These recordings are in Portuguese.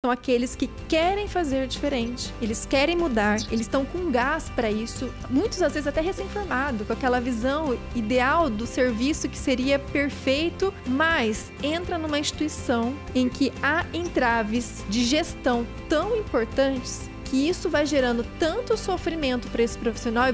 São aqueles que querem fazer diferente, eles querem mudar, eles estão com gás para isso, muitas às vezes até recém-formado, com aquela visão ideal do serviço que seria perfeito, mas entra numa instituição em que há entraves de gestão tão importantes que isso vai gerando tanto sofrimento para esse profissional e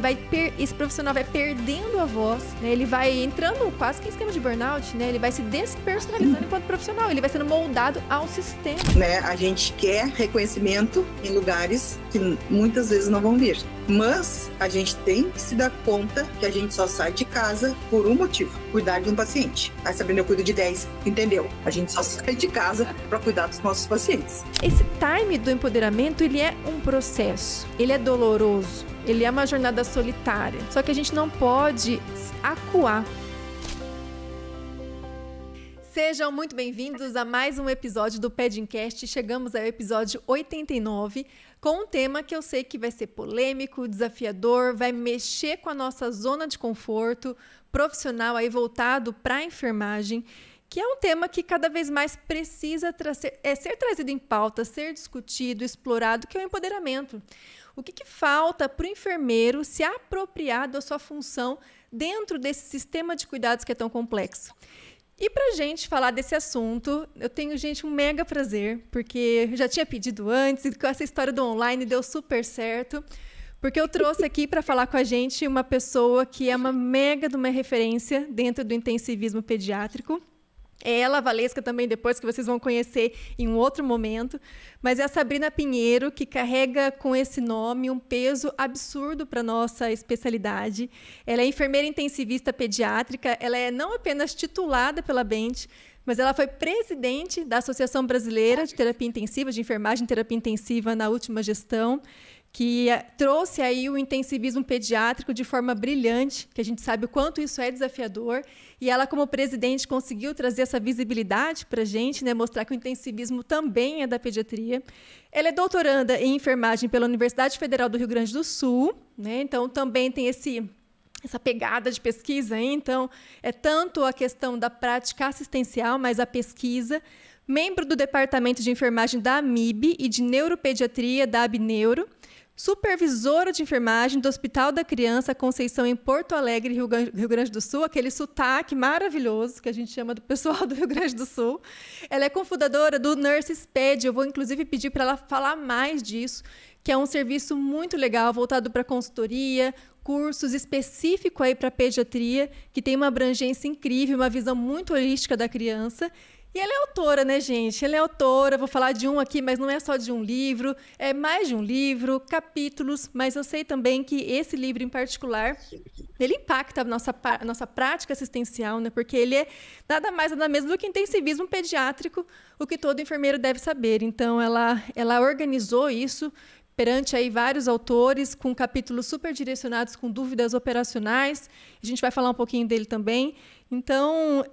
esse profissional vai perdendo a voz, né? Ele vai entrando quase que em esquema de burnout, né? Ele vai se despersonalizando enquanto profissional, ele vai sendo moldado ao sistema. Né? A gente quer reconhecimento em lugares que muitas vezes não vão vir, mas a gente tem que se dar conta que a gente só sai de casa por um motivo: cuidar de um paciente. Aí Sabrina, eu cuido de 10, entendeu? A gente só sai de casa para cuidar dos nossos pacientes. Esse time do empoderamento, ele é um processo, ele é doloroso, ele é uma jornada solitária, só que a gente não pode acuar. Sejam muito bem-vindos a mais um episódio do Pedincast. Chegamos ao episódio 89, com um tema que eu sei que vai ser polêmico, desafiador, vai mexer com a nossa zona de conforto profissional aí voltado para a enfermagem, que é um tema que cada vez mais precisa ser trazido em pauta, ser discutido, explorado, que é o empoderamento. O que falta para o enfermeiro se apropriar da sua função dentro desse sistema de cuidados que é tão complexo? E para a gente falar desse assunto, eu tenho, gente, um mega prazer, porque eu já tinha pedido antes, e com essa história do online deu super certo, porque eu trouxe aqui para falar com a gente uma pessoa que é uma mega de uma referência dentro do intensivismo pediátrico. É ela, a Valesca, também depois, que vocês vão conhecer em um outro momento, mas é a Sabrina Pinheiro, que carrega com esse nome um peso absurdo para a nossa especialidade. Ela é enfermeira intensivista pediátrica, ela é não apenas titulada pela Bent, mas ela foi presidente da Associação Brasileira de Terapia Intensiva, de Enfermagem e Terapia Intensiva na última gestão, que trouxe aí o intensivismo pediátrico de forma brilhante, que a gente sabe o quanto isso é desafiador, e ela, como presidente, conseguiu trazer essa visibilidade para a gente, né, mostrar que o intensivismo também é da pediatria. Ela é doutoranda em enfermagem pela Universidade Federal do Rio Grande do Sul, né, então também tem essa pegada de pesquisa aí, então é tanto a questão da prática assistencial, mas a pesquisa. Membro do Departamento de Enfermagem da AMIB e de Neuropediatria da Abneuro, supervisora de enfermagem do Hospital da Criança Conceição, em Porto Alegre, Rio Grande do Sul, aquele sotaque maravilhoso que a gente chama do pessoal do Rio Grande do Sul. Ela é cofundadora do Nurses Ped, eu vou inclusive pedir para ela falar mais disso, que é um serviço muito legal, voltado para consultoria, cursos específicos aí para pediatria, que tem uma abrangência incrível, uma visão muito holística da criança. E ela é autora, né, gente? Ela é autora, vou falar de um aqui, mas não é só de um livro, é mais de um livro, capítulos, mas eu sei também que esse livro em particular, ele impacta a nossa prática assistencial, né? Porque ele é nada mais, nada menos do que intensivismo pediátrico, o que todo enfermeiro deve saber. Então, ela organizou isso perante aí vários autores, com capítulos super direcionados, com dúvidas operacionais. A gente vai falar um pouquinho dele também. Então,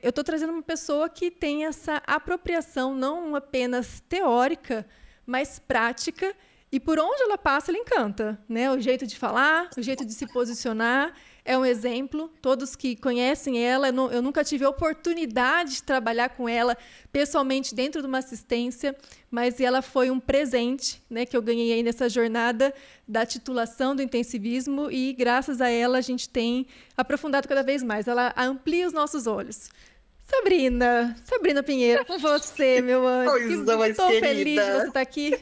eu estou trazendo uma pessoa que tem essa apropriação não apenas teórica, mas prática, e por onde ela passa, ela encanta, né? O jeito de falar, o jeito de se posicionar, é um exemplo. Todos que conhecem ela, eu nunca tive a oportunidade de trabalhar com ela pessoalmente dentro de uma assistência, mas ela foi um presente, né, que eu ganhei aí nessa jornada da titulação do intensivismo, e graças a ela a gente tem aprofundado cada vez mais. Ela amplia os nossos olhos. Sabrina Pinheiro, com você, meu anjo. Estou feliz de você estar aqui.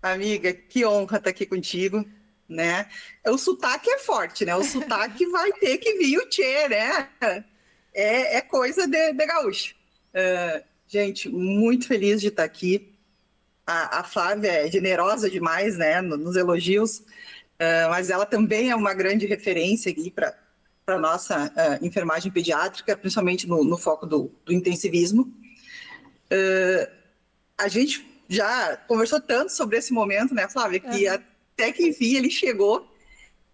Amiga, que honra estar aqui contigo, né? O sotaque é forte, né? O sotaque vai ter que vir o tchê, né? É coisa de gaúcho. Gente, muito feliz de estar aqui. A Flávia é generosa demais, né, nos elogios, mas ela também é uma grande referência aqui para a nossa enfermagem pediátrica, principalmente no foco do intensivismo. A gente já conversou tanto sobre esse momento, né, Flávia, que até que enfim ele chegou,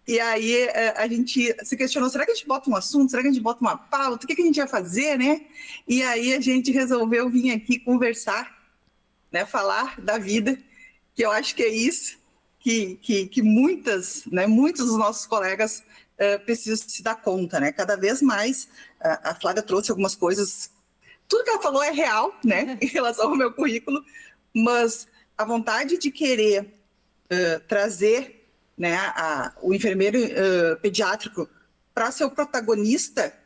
e aí a gente se questionou, será que a gente bota um assunto, será que a gente bota uma pauta, o que a gente ia fazer, né? E aí a gente resolveu vir aqui conversar, né, falar da vida, que eu acho que é isso que muitos dos nossos colegas precisam se dar conta, né? Cada vez mais a Flávia trouxe algumas coisas, tudo que ela falou é real, né, em relação ao meu currículo, mas a vontade de querer trazer, né, o enfermeiro pediátrico para ser o protagonista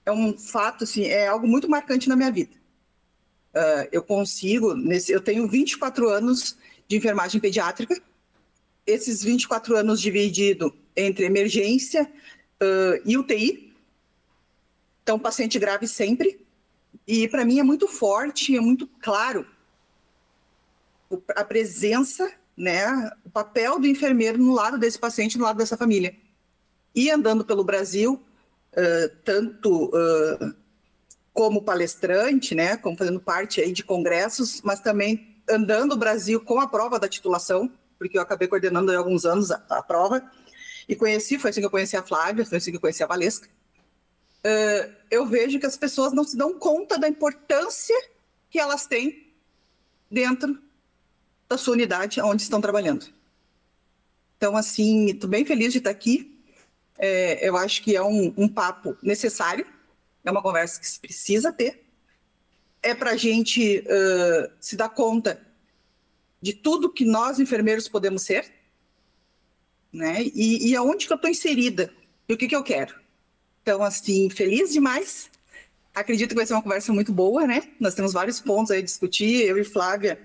é um fato, assim, é algo muito marcante na minha vida. Eu consigo, eu tenho 24 anos de enfermagem pediátrica, esses 24 anos dividido entre emergência e UTI, então paciente grave sempre, e para mim é muito forte, é muito claro a presença, né, o papel do enfermeiro no lado desse paciente, no lado dessa família. E andando pelo Brasil, tanto como palestrante, né, como fazendo parte aí de congressos, mas também andando o Brasil com a prova da titulação, porque eu acabei coordenando há alguns anos a prova, e foi assim que eu conheci a Flávia, foi assim que eu conheci a Valesca. Eu vejo que as pessoas não se dão conta da importância que elas têm dentro da sua unidade onde estão trabalhando. Então, assim, estou bem feliz de estar aqui. Eu acho que é um papo necessário, é uma conversa que se precisa ter. É para a gente se dar conta de tudo que nós, enfermeiros, podemos ser, né? E aonde que eu estou inserida e o que eu quero. Então, assim, feliz demais. Acredito que vai ser uma conversa muito boa, né? Nós temos vários pontos aí a discutir. Eu e Flávia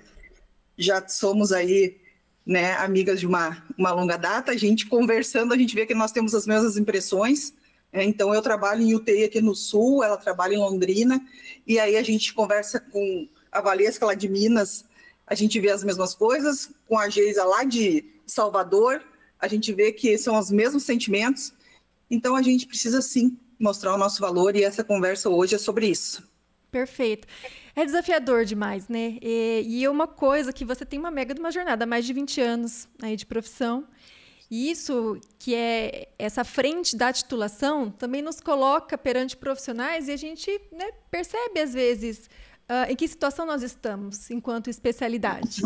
já somos aí, né, amigas de uma longa data. A gente conversando, a gente vê que nós temos as mesmas impressões. Então, eu trabalho em UTI aqui no Sul, ela trabalha em Londrina, e aí a gente conversa com a Valesca lá de Minas, a gente vê as mesmas coisas, com a Geisa lá de Salvador, a gente vê que são os mesmos sentimentos. Então, a gente precisa, sim, mostrar o nosso valor, e essa conversa hoje é sobre isso. Perfeito. É desafiador demais, né? E é uma coisa que você tem uma mega de uma jornada, mais de 20 anos aí de profissão. E isso, que é essa frente da titulação, também nos coloca perante profissionais e a gente, né, percebe, às vezes, em que situação nós estamos enquanto especialidade.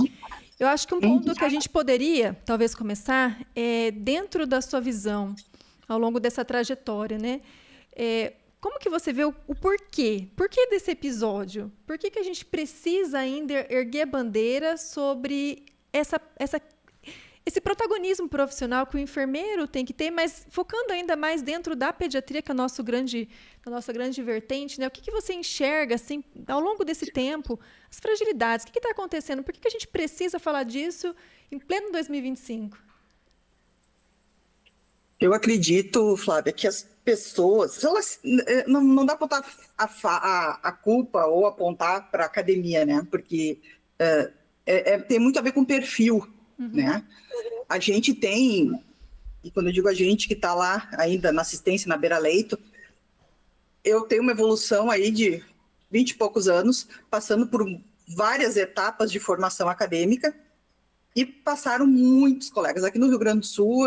Eu acho que um ponto que a gente poderia, talvez, começar é, dentro da sua visão, ao longo dessa trajetória, né? Como que você vê o porquê? Por que desse episódio? Por que a gente precisa ainda erguer a bandeira sobre esse protagonismo profissional que o enfermeiro tem que ter, mas focando ainda mais dentro da pediatria, que é a nossa grande vertente, né? O que você enxerga, assim, ao longo desse tempo, as fragilidades, o que está acontecendo? Por que a gente precisa falar disso em pleno 2025? Eu acredito, Flávia, que as pessoas, não dá para botar a culpa ou apontar para a academia, né? Porque tem muito a ver com perfil, né? A gente tem, e quando eu digo a gente que está lá ainda na assistência, na beira-leito, eu tenho uma evolução aí de 20 e poucos anos, passando por várias etapas de formação acadêmica, e passaram muitos colegas. Aqui no Rio Grande do Sul,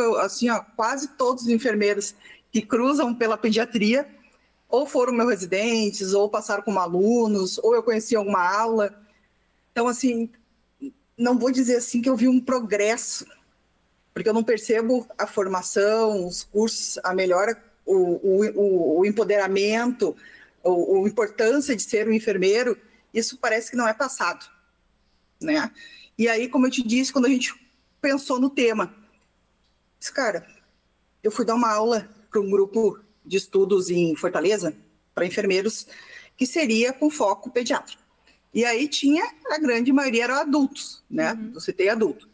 quase todos os enfermeiros que cruzam pela pediatria ou foram meus residentes, ou passaram como alunos, ou eu conheci alguma aula. Então, assim, não vou dizer assim que eu vi um progresso, porque eu não percebo a formação, os cursos, a melhora, o empoderamento, a importância de ser um enfermeiro. Isso parece que não é passado, né? E aí, como eu te disse, quando a gente pensou no tema, cara, eu fui dar uma aula para um grupo de estudos em Fortaleza, para enfermeiros, que seria com foco pediátrico. E aí a grande maioria eram adultos, né? Eu citei adulto.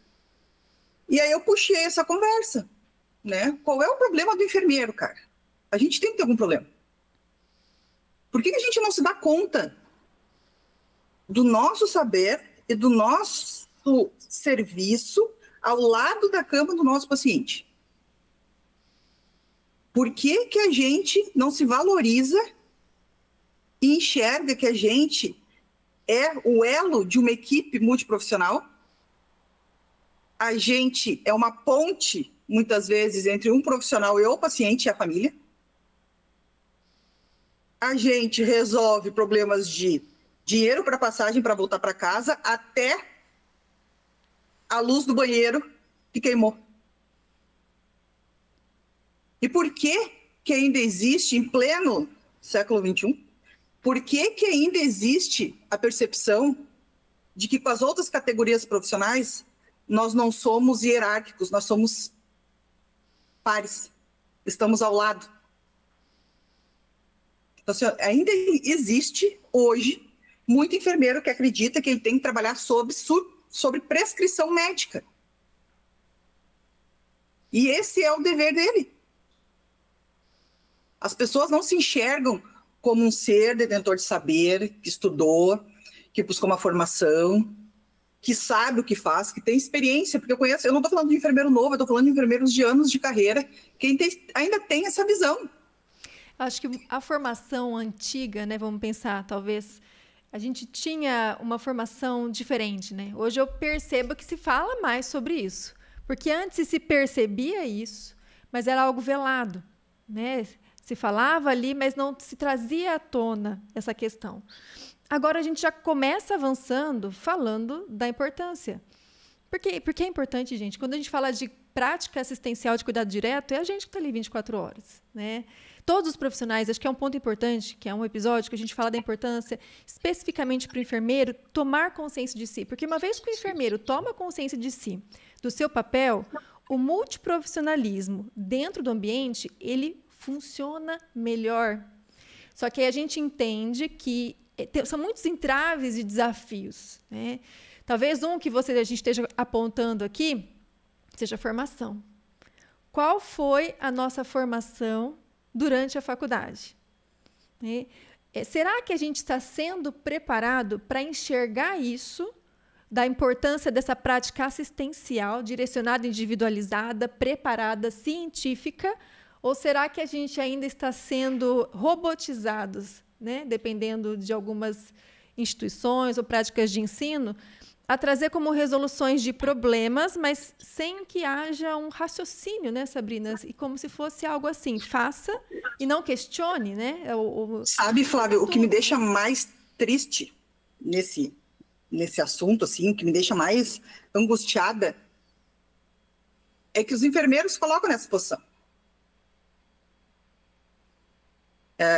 E aí eu puxei essa conversa, né? Qual é o problema do enfermeiro, cara? A gente tem que ter algum problema. Por que a gente não se dá conta do nosso saber e do nosso serviço ao lado da cama do nosso paciente? Por que a gente não se valoriza e enxerga que a gente é o elo de uma equipe multiprofissional? A gente é uma ponte, muitas vezes, entre um profissional e o paciente e a família. A gente resolve problemas de dinheiro para passagem para voltar para casa, até a luz do banheiro que queimou. E por que ainda existe, em pleno século XXI, por que ainda existe a percepção de que com as outras categorias profissionais, nós não somos hierárquicos, nós somos pares, estamos ao lado. Então, assim, ainda existe hoje muito enfermeiro que acredita que ele tem que trabalhar sobre prescrição médica. E esse é o dever dele. As pessoas não se enxergam como um ser detentor de saber, que estudou, que buscou uma formação, que sabe o que faz, que tem experiência, porque eu não estou falando de enfermeiro novo, eu estou falando de enfermeiros de anos de carreira, que ainda tem essa visão. Acho que a formação antiga, né, vamos pensar, talvez, a gente tinha uma formação diferente, né? Hoje eu percebo que se fala mais sobre isso, porque antes se percebia isso, mas era algo velado, né? Se falava ali, mas não se trazia à tona essa questão. Agora a gente já começa avançando, falando da importância. Por que é importante, gente? Quando a gente fala de prática assistencial de cuidado direto, é a gente que está ali 24 horas, né? Todos os profissionais, acho que é um ponto importante, que é um episódio que a gente fala da importância, especificamente para o enfermeiro, tomar consciência de si. Porque uma vez que o enfermeiro toma consciência de si, do seu papel, o multiprofissionalismo dentro do ambiente, ele funciona melhor. Só que aí a gente entende que são muitos entraves e desafios, né? Talvez um que a gente esteja apontando aqui seja a formação. Qual foi a nossa formação durante a faculdade? Né? Será que a gente está sendo preparado para enxergar isso, da importância dessa prática assistencial, direcionada, individualizada, preparada, científica, ou será que a gente ainda está sendo robotizados, né? Dependendo de algumas instituições ou práticas de ensino, a trazer como resoluções de problemas, mas sem que haja um raciocínio, né, Sabrina? E como se fosse algo assim, faça e não questione, né? Sabe, Flávio, o que me deixa mais triste nesse assunto, assim, o que me deixa mais angustiada, é que os enfermeiros colocam nessa posição.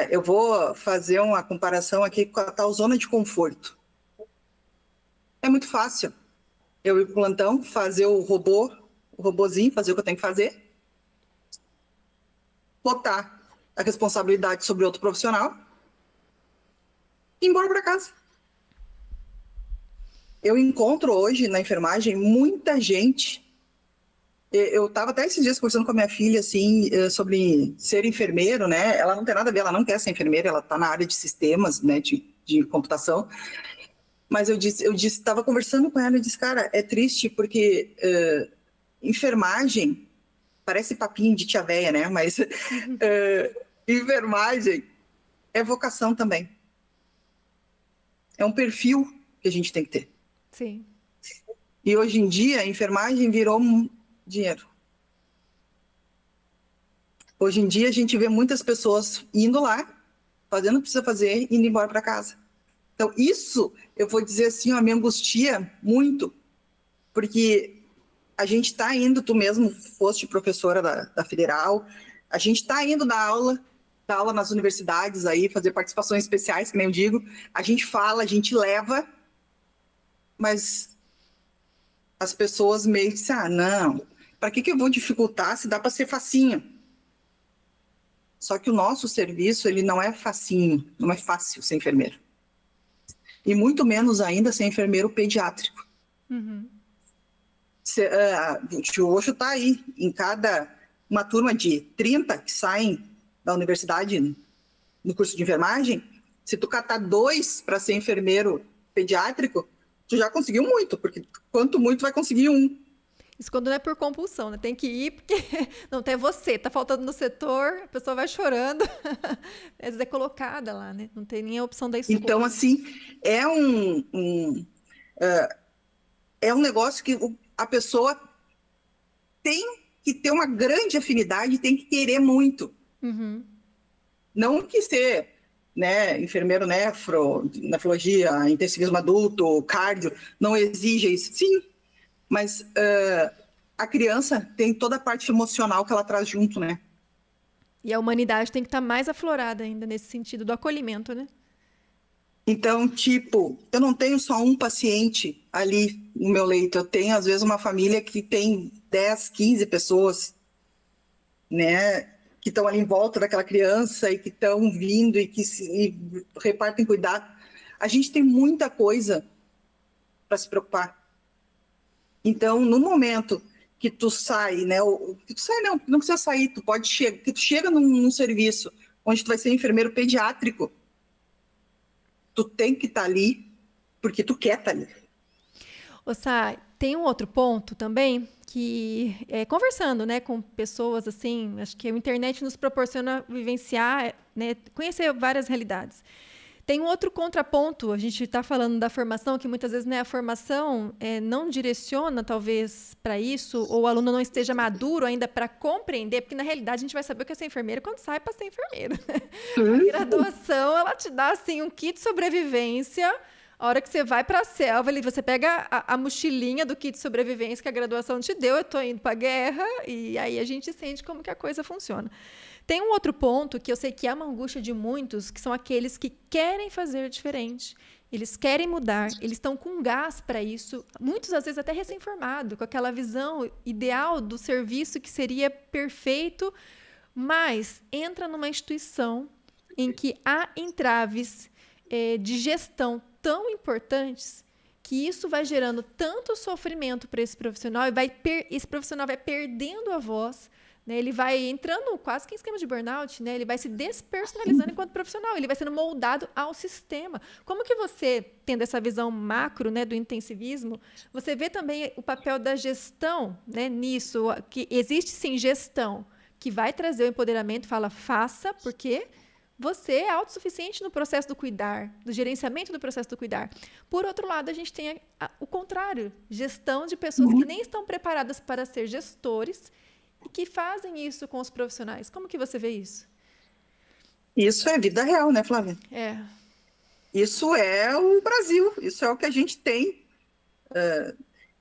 Eu vou fazer uma comparação aqui com a tal zona de conforto. É muito fácil eu ir para o plantão, fazer o robozinho, fazer o que eu tenho que fazer, botar a responsabilidade sobre outro profissional e ir embora para casa. Eu encontro hoje na enfermagem muita gente. Eu estava até esses dias conversando com a minha filha assim, sobre ser enfermeiro, né? Ela não tem nada a ver, ela não quer ser enfermeira, ela está na área de sistemas, né, de computação. Mas eu estava conversando com ela e disse, cara, é triste porque enfermagem, parece papinho de tia véia, né? Mas enfermagem é vocação também. É um perfil que a gente tem que ter. Sim. E hoje em dia, a enfermagem virou dinheiro. Hoje em dia, a gente vê muitas pessoas indo lá, fazendo o que precisa fazer e indo embora para casa. Então, isso, eu vou dizer assim, ó, me angustia muito, porque a gente está indo, tu mesmo foste professora da Federal, a gente está indo dar aula nas universidades aí, fazer participações especiais, que nem eu digo, a gente fala, a gente leva, mas as pessoas meio que dizem, não, para que eu vou dificultar se dá para ser facinho? Só que o nosso serviço, ele não é facinho, não é fácil ser enfermeiro. E muito menos ainda ser enfermeiro pediátrico. Uhum. O tio Oxo está aí, em uma turma de 30 que saem da universidade no curso de enfermagem, se tu catar 2 para ser enfermeiro pediátrico, tu já conseguiu muito, porque quanto muito vai conseguir 1. Isso quando não é por compulsão, né? Tem que ir porque não tem você, tá faltando no setor, a pessoa vai chorando. Às vezes é colocada lá, né? Não tem nem a opção da escolha. Então, assim, é um negócio que a pessoa tem que ter uma grande afinidade, tem que querer muito. Uhum. Não que ser, né, enfermeiro nefrologia, intensivismo adulto, cardio, não exija isso. Sim, mas a criança tem toda a parte emocional que ela traz junto, né? E a humanidade tem que estar mais aflorada ainda nesse sentido do acolhimento, né? Então, tipo, eu não tenho só um paciente ali no meu leito, eu tenho, às vezes, uma família que tem 10, 15 pessoas, né, que estão ali em volta daquela criança e que estão vindo e repartem cuidado. A gente tem muita coisa para se preocupar. Então, no momento que tu sai, né, que tu sai não precisa sair, que tu chega num serviço onde tu vai ser enfermeiro pediátrico, tu tem que estar ali porque tu quer estar ali. Sá, tem um outro ponto também que, conversando, né, com pessoas assim, acho que a internet nos proporciona vivenciar, né, conhecer várias realidades. Tem um outro contraponto, a gente está falando da formação, que muitas vezes, né, a formação não direciona, talvez, para isso, ou o aluno não esteja maduro ainda para compreender, porque, na realidade, a gente vai saber o que é ser enfermeiro quando sai para ser enfermeiro. A graduação, ela te dá, assim, um kit de sobrevivência. A hora que você vai para a selva, ali, você pega a mochilinha do kit de sobrevivência que a graduação te deu, eu estou indo para a guerra, e aí a gente sente como que a coisa funciona. Tem um outro ponto que eu sei que é uma angústia de muitos, que são aqueles que querem fazer diferente. Eles querem mudar, eles estão com gás para isso, muitos às vezes até recém-formado, com aquela visão ideal do serviço que seria perfeito, mas entra numa instituição em que há entraves de gestão tão importantes que isso vai gerando tanto sofrimento para esse profissional e esse profissional vai perdendo a voz, né? Ele vai entrando quase que em esquema de burnout, né? Ele vai se despersonalizando enquanto profissional, ele vai sendo moldado ao sistema. Como que você, tendo essa visão macro, né, do intensivismo, você vê também o papel da gestão, né, nisso, que existe sim gestão, que vai trazer o empoderamento, fala faça, porque você é autossuficiente no processo do cuidar, do gerenciamento do processo do cuidar. Por outro lado, a gente tem o contrário, gestão de pessoas que nem estão preparadas para ser gestores e que fazem isso com os profissionais. Como que você vê isso? Isso é vida real, né, Flávia? É. Isso é o Brasil, isso é o que a gente tem.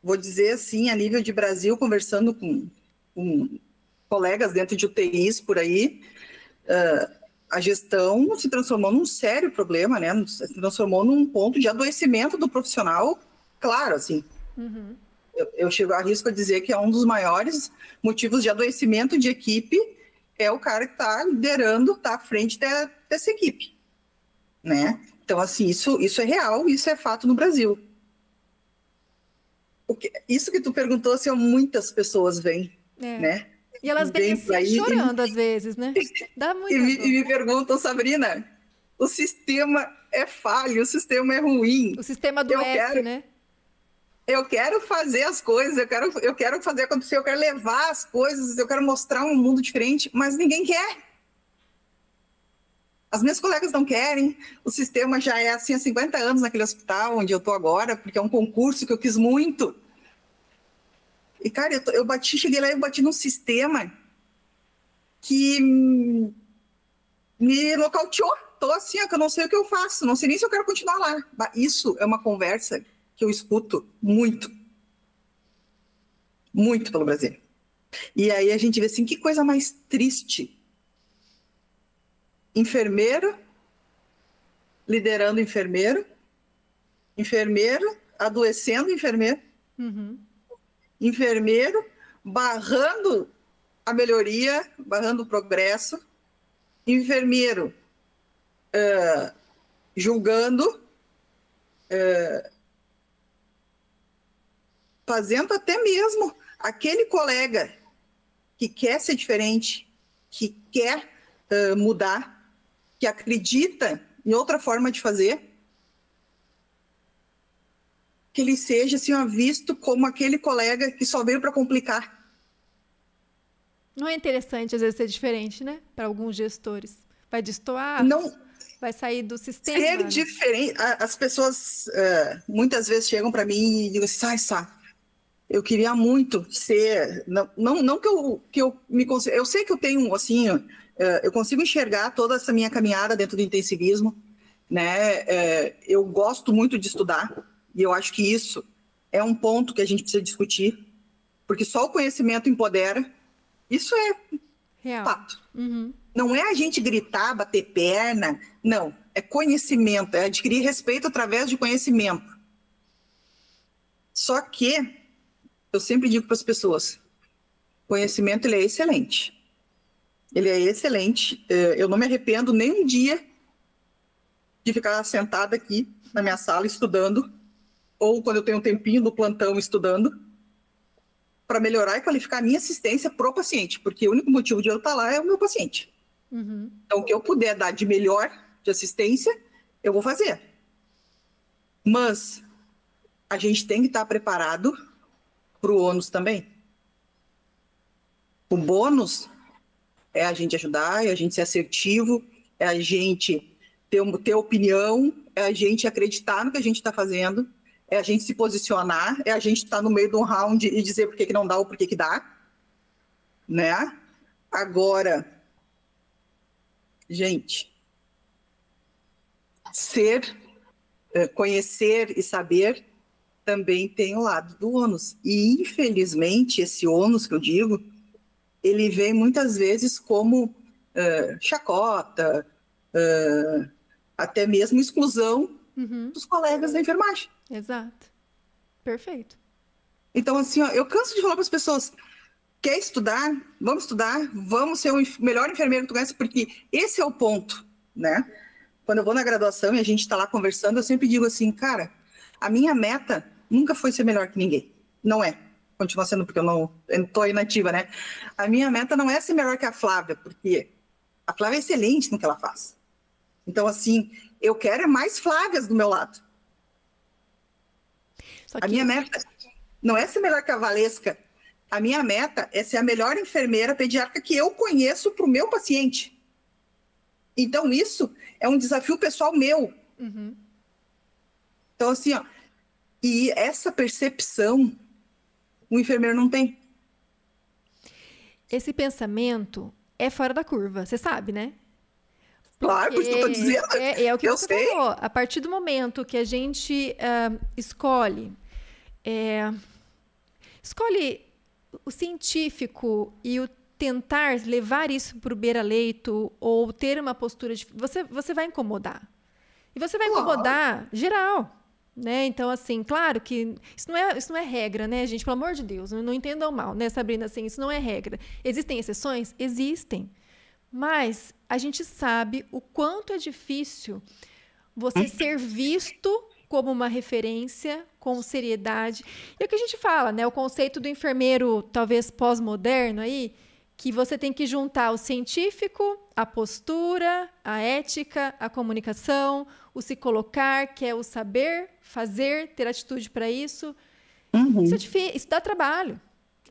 Vou dizer assim, a nível de Brasil, conversando com colegas dentro de UTIs por aí, a gestão se transformou num sério problema, né? Se transformou num ponto de adoecimento do profissional, claro, assim. Uhum. Eu arrisco a dizer que é um dos maiores motivos de adoecimento de equipe é o cara que está liderando, está à frente dessa equipe, né? Então, assim, isso é real, isso é fato no Brasil. Isso que tu perguntou, assim, muitas pessoas vêm, né? E elas vêm assim, chorando às vezes, né? Dá muito. E me perguntam, Sabrina, o sistema é falho, o sistema é ruim. O sistema adoece, né? Eu quero fazer as coisas, eu quero fazer acontecer, eu quero levar as coisas, eu quero mostrar um mundo diferente, mas ninguém quer. As minhas colegas não querem, o sistema já é assim há 50 anos naquele hospital onde eu estou agora, porque é um concurso que eu quis muito. E, cara, cheguei lá e eu bati num sistema que me nocauteou. Estou assim, que eu não sei o que eu faço, não sei nem se eu quero continuar lá. Isso é uma conversa que eu escuto muito. Muito pelo Brasil. E aí a gente vê assim, que coisa mais triste. Enfermeiro liderando enfermeiro, enfermeiro adoecendo enfermeiro, enfermeiro barrando a melhoria, barrando o progresso, enfermeiro julgando, fazendo até mesmo aquele colega que quer ser diferente, que quer mudar, que acredita em outra forma de fazer, que ele seja assim, visto como aquele colega que só veio para complicar. Não é interessante, às vezes, ser diferente, né? Para alguns gestores. Vai destoar, vai sair do sistema. Ser diferente. As pessoas muitas vezes chegam para mim e dizem assim, Sá, eu queria muito ser... Não que eu me consiga... Eu sei que eu tenho, assim... eu consigo enxergar toda essa minha caminhada dentro do intensivismo, né? Eu gosto muito de estudar e eu acho que isso é um ponto que a gente precisa discutir, porque só o conhecimento empodera. Isso é real. Fato. Não é a gente gritar, bater perna, não. é conhecimento, é adquirir respeito através de conhecimento. Só que, eu sempre digo para as pessoas, conhecimento ele é excelente. Ele é excelente. Eu não me arrependo nem um dia de ficar sentada aqui na minha sala estudando, ou quando eu tenho um tempinho no plantão estudando, para melhorar e qualificar a minha assistência pro paciente, porque o único motivo de eu estar lá é o meu paciente. Uhum. Então, o que eu puder dar de melhor de assistência, eu vou fazer. Mas a gente tem que estar preparado para o ônus também. O bônus é a gente ajudar, é a gente ser assertivo, é a gente ter opinião, é a gente acreditar no que a gente está fazendo, é a gente se posicionar, é a gente estar no meio de um round e dizer por que não dá ou por que dá, né? Agora, gente, conhecer e saber também tem o lado do ônus. E, infelizmente, esse ônus que eu digo, ele vem muitas vezes como chacota, até mesmo exclusão dos colegas da enfermagem. Exato. Perfeito. Então, assim, ó, eu canso de falar para as pessoas, quer estudar? Vamos ser o melhor enfermeiro que tu conhece, porque esse é o ponto, né? Quando eu vou na graduação e a gente está lá conversando, eu sempre digo assim, cara, a minha meta nunca foi ser melhor que ninguém. Não é. Continua sendo porque eu não estou inativa, né? A minha meta não é ser melhor que a Flávia, porque a Flávia é excelente no que ela faz. Então, assim, eu quero mais Flávias do meu lado. A minha meta não é ser melhor que a Valesca. A minha meta é ser a melhor enfermeira pediátrica que eu conheço para o meu paciente. Então, isso é um desafio pessoal meu. Uhum. Então, assim, ó, e essa percepção o enfermeiro não tem. Esse pensamento é fora da curva, você sabe, né? Claro, por isso que eu tô dizendo. É o que eu você sei. falou. A partir do momento que a gente escolhe o científico e o tentar levar isso para o beira-leito ou ter uma postura de... Você vai incomodar. E você vai incomodar geral. Né? Então, assim, claro que isso não é regra, né, gente? Pelo amor de Deus, não entendam mal, né, Sabrina? Assim, isso não é regra. Existem exceções? Existem. Mas a gente sabe o quanto é difícil você ser visto como uma referência, com seriedade. E é o que a gente fala, né? O conceito do enfermeiro, talvez pós-moderno aí, que você tem que juntar o científico, a postura, a ética, a comunicação, o se colocar, que é o saber, fazer, ter atitude para isso. Uhum. Isso é difícil, isso dá trabalho.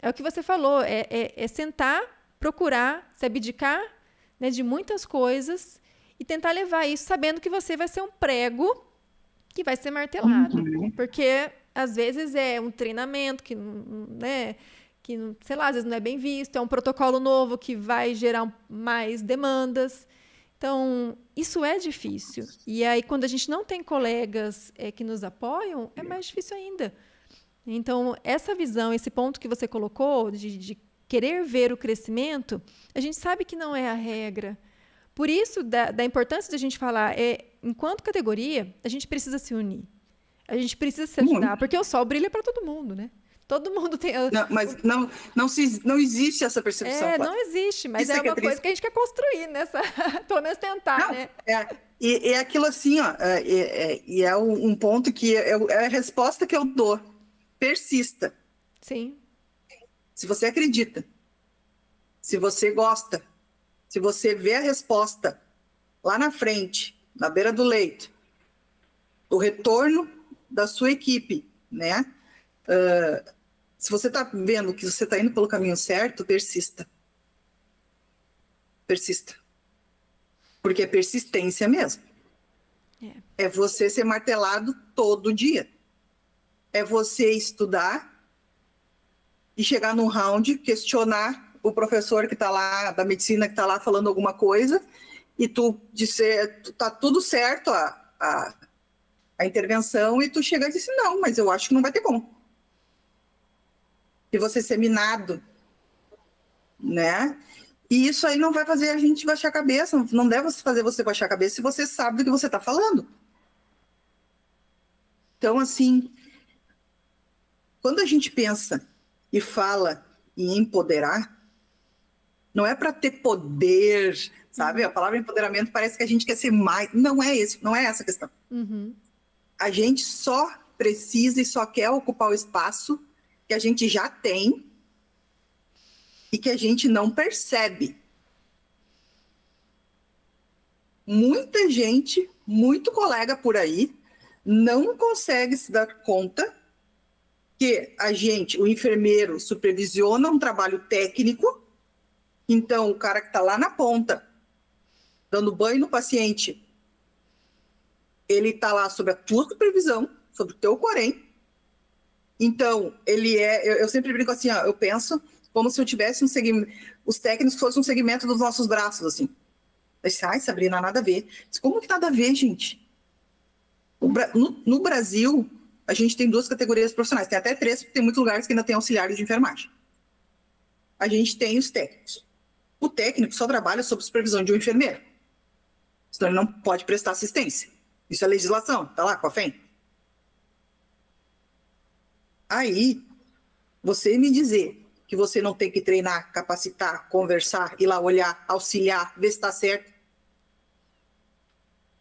É o que você falou, é sentar, procurar, se abdicar, né, de muitas coisas e tentar levar isso sabendo que você vai ser um prego que vai ser martelado. Uhum. Porque, às vezes, é um treinamento que, né, que, sei lá, às vezes não é bem visto, é um protocolo novo que vai gerar mais demandas. Então, isso é difícil. E aí, quando a gente não tem colegas que nos apoiam, é mais difícil ainda. Então, essa visão, esse ponto que você colocou, de querer ver o crescimento, a gente sabe que não é a regra. Por isso, da importância de a gente falar, enquanto categoria, a gente precisa se unir. A gente precisa se ajudar, porque o sol brilha para todo mundo, né? Todo mundo tem... Não, mas não existe essa percepção. Não existe, mas isso é uma coisa que a gente quer construir, nessa... pelo menos tentar, não, né? E é aquilo assim, ó, e é um ponto que é a resposta que eu dou. Persista. Sim. Se você acredita, se você gosta, se você vê a resposta lá na frente, na beira do leito, o retorno da sua equipe, né? Se você está vendo que você está indo pelo caminho certo, persista. Persista. Porque é persistência mesmo. É você ser martelado todo dia. É você estudar e chegar num round, questionar o professor que está lá, da medicina, que está lá falando alguma coisa, e tu dizer, tá tudo certo a intervenção, e tu chega e diz, não, mas eu acho que não vai ter como. E você ser minado, né? E isso aí não vai fazer a gente baixar a cabeça, não deve fazer você baixar a cabeça se você sabe do que você está falando. Então, assim, quando a gente pensa e fala em empoderar, não é para ter poder, sabe? A palavra empoderamento parece que a gente quer ser mais. Não é essa a questão. Uhum. A gente só precisa e só quer ocupar o espaço que a gente já tem e que a gente não percebe. Muita gente, muito colega por aí, não consegue se dar conta que o enfermeiro, supervisiona um trabalho técnico, então o cara que está lá na ponta, dando banho no paciente, ele está lá sob a tua supervisão, sob o teu corém. Então, eu sempre brinco assim, ó, eu penso como se eu tivesse um segmento, os técnicos fossem um segmento dos nossos braços, assim. Eu disse, ai, Sabrina, nada a ver. Disse, como que nada a ver, gente? No Brasil, a gente tem 2 categorias profissionais, tem até 3, porque tem muitos lugares que ainda tem auxiliares de enfermagem. A gente tem os técnicos. O técnico só trabalha sob supervisão de um enfermeiro. Senão ele não pode prestar assistência. Isso é legislação, tá lá com a FEM. Aí, você me dizer que você não tem que treinar, capacitar, conversar, ir lá olhar, auxiliar, ver se está certo.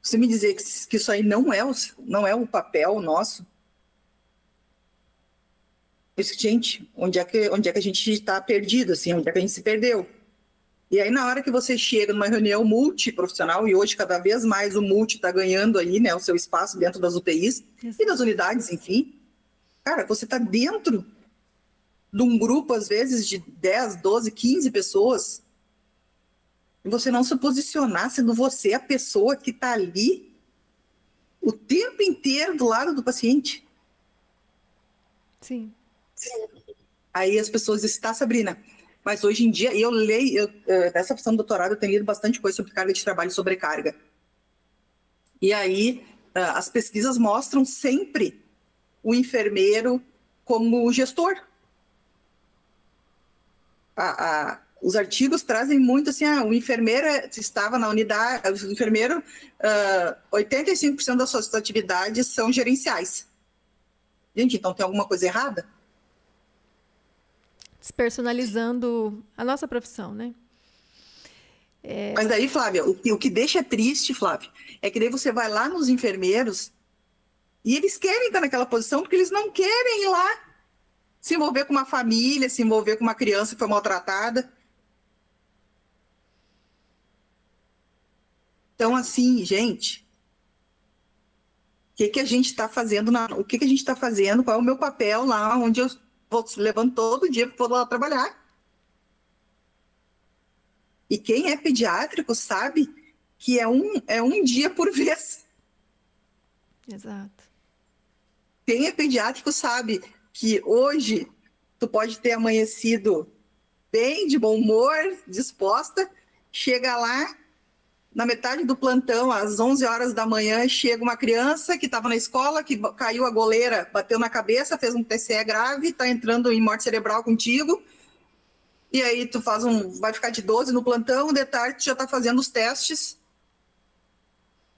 Você me dizer que isso aí não é o papel nosso. Gente, onde é que a gente está perdido, assim, onde é que a gente se perdeu? E aí, na hora que você chega numa reunião multiprofissional, e hoje cada vez mais o multi está ganhando aí, né, o seu espaço dentro das UTIs e das unidades, enfim. Cara, você está dentro de um grupo, às vezes, de 10, 12, 15 pessoas, e você não se posicionar sendo você a pessoa que está ali o tempo inteiro do lado do paciente. Sim. Aí as pessoas dizem, tá, Sabrina, mas hoje em dia, nessa função do doutorado, eu tenho lido bastante coisa sobre carga de trabalho e sobrecarga. E aí, as pesquisas mostram sempre o enfermeiro como gestor. Os artigos trazem muito assim, o enfermeiro estava na unidade, o enfermeiro, 85% das suas atividades são gerenciais. Gente, então tem alguma coisa errada? Despersonalizando a nossa profissão, né? Mas daí, Flávia, o que deixa triste, Flávia, é que daí você vai lá nos enfermeiros e eles querem estar naquela posição porque eles não querem ir lá se envolver com uma família, se envolver com uma criança que foi maltratada. Então, assim, gente, o que a gente está fazendo? O que a gente está fazendo? Qual é o meu papel lá onde eu levanto todo dia para lá trabalhar? E quem é pediátrico sabe que é um dia por vez. Exato. Quem é pediátrico sabe que hoje tu pode ter amanhecido bem, de bom humor, disposta, chega lá, na metade do plantão, às 11 horas da manhã, chega uma criança que estava na escola, que caiu a goleira, bateu na cabeça, fez um TCE grave, está entrando em morte cerebral contigo, e aí tu vai ficar de 12 no plantão, de tarde tu já está fazendo os testes,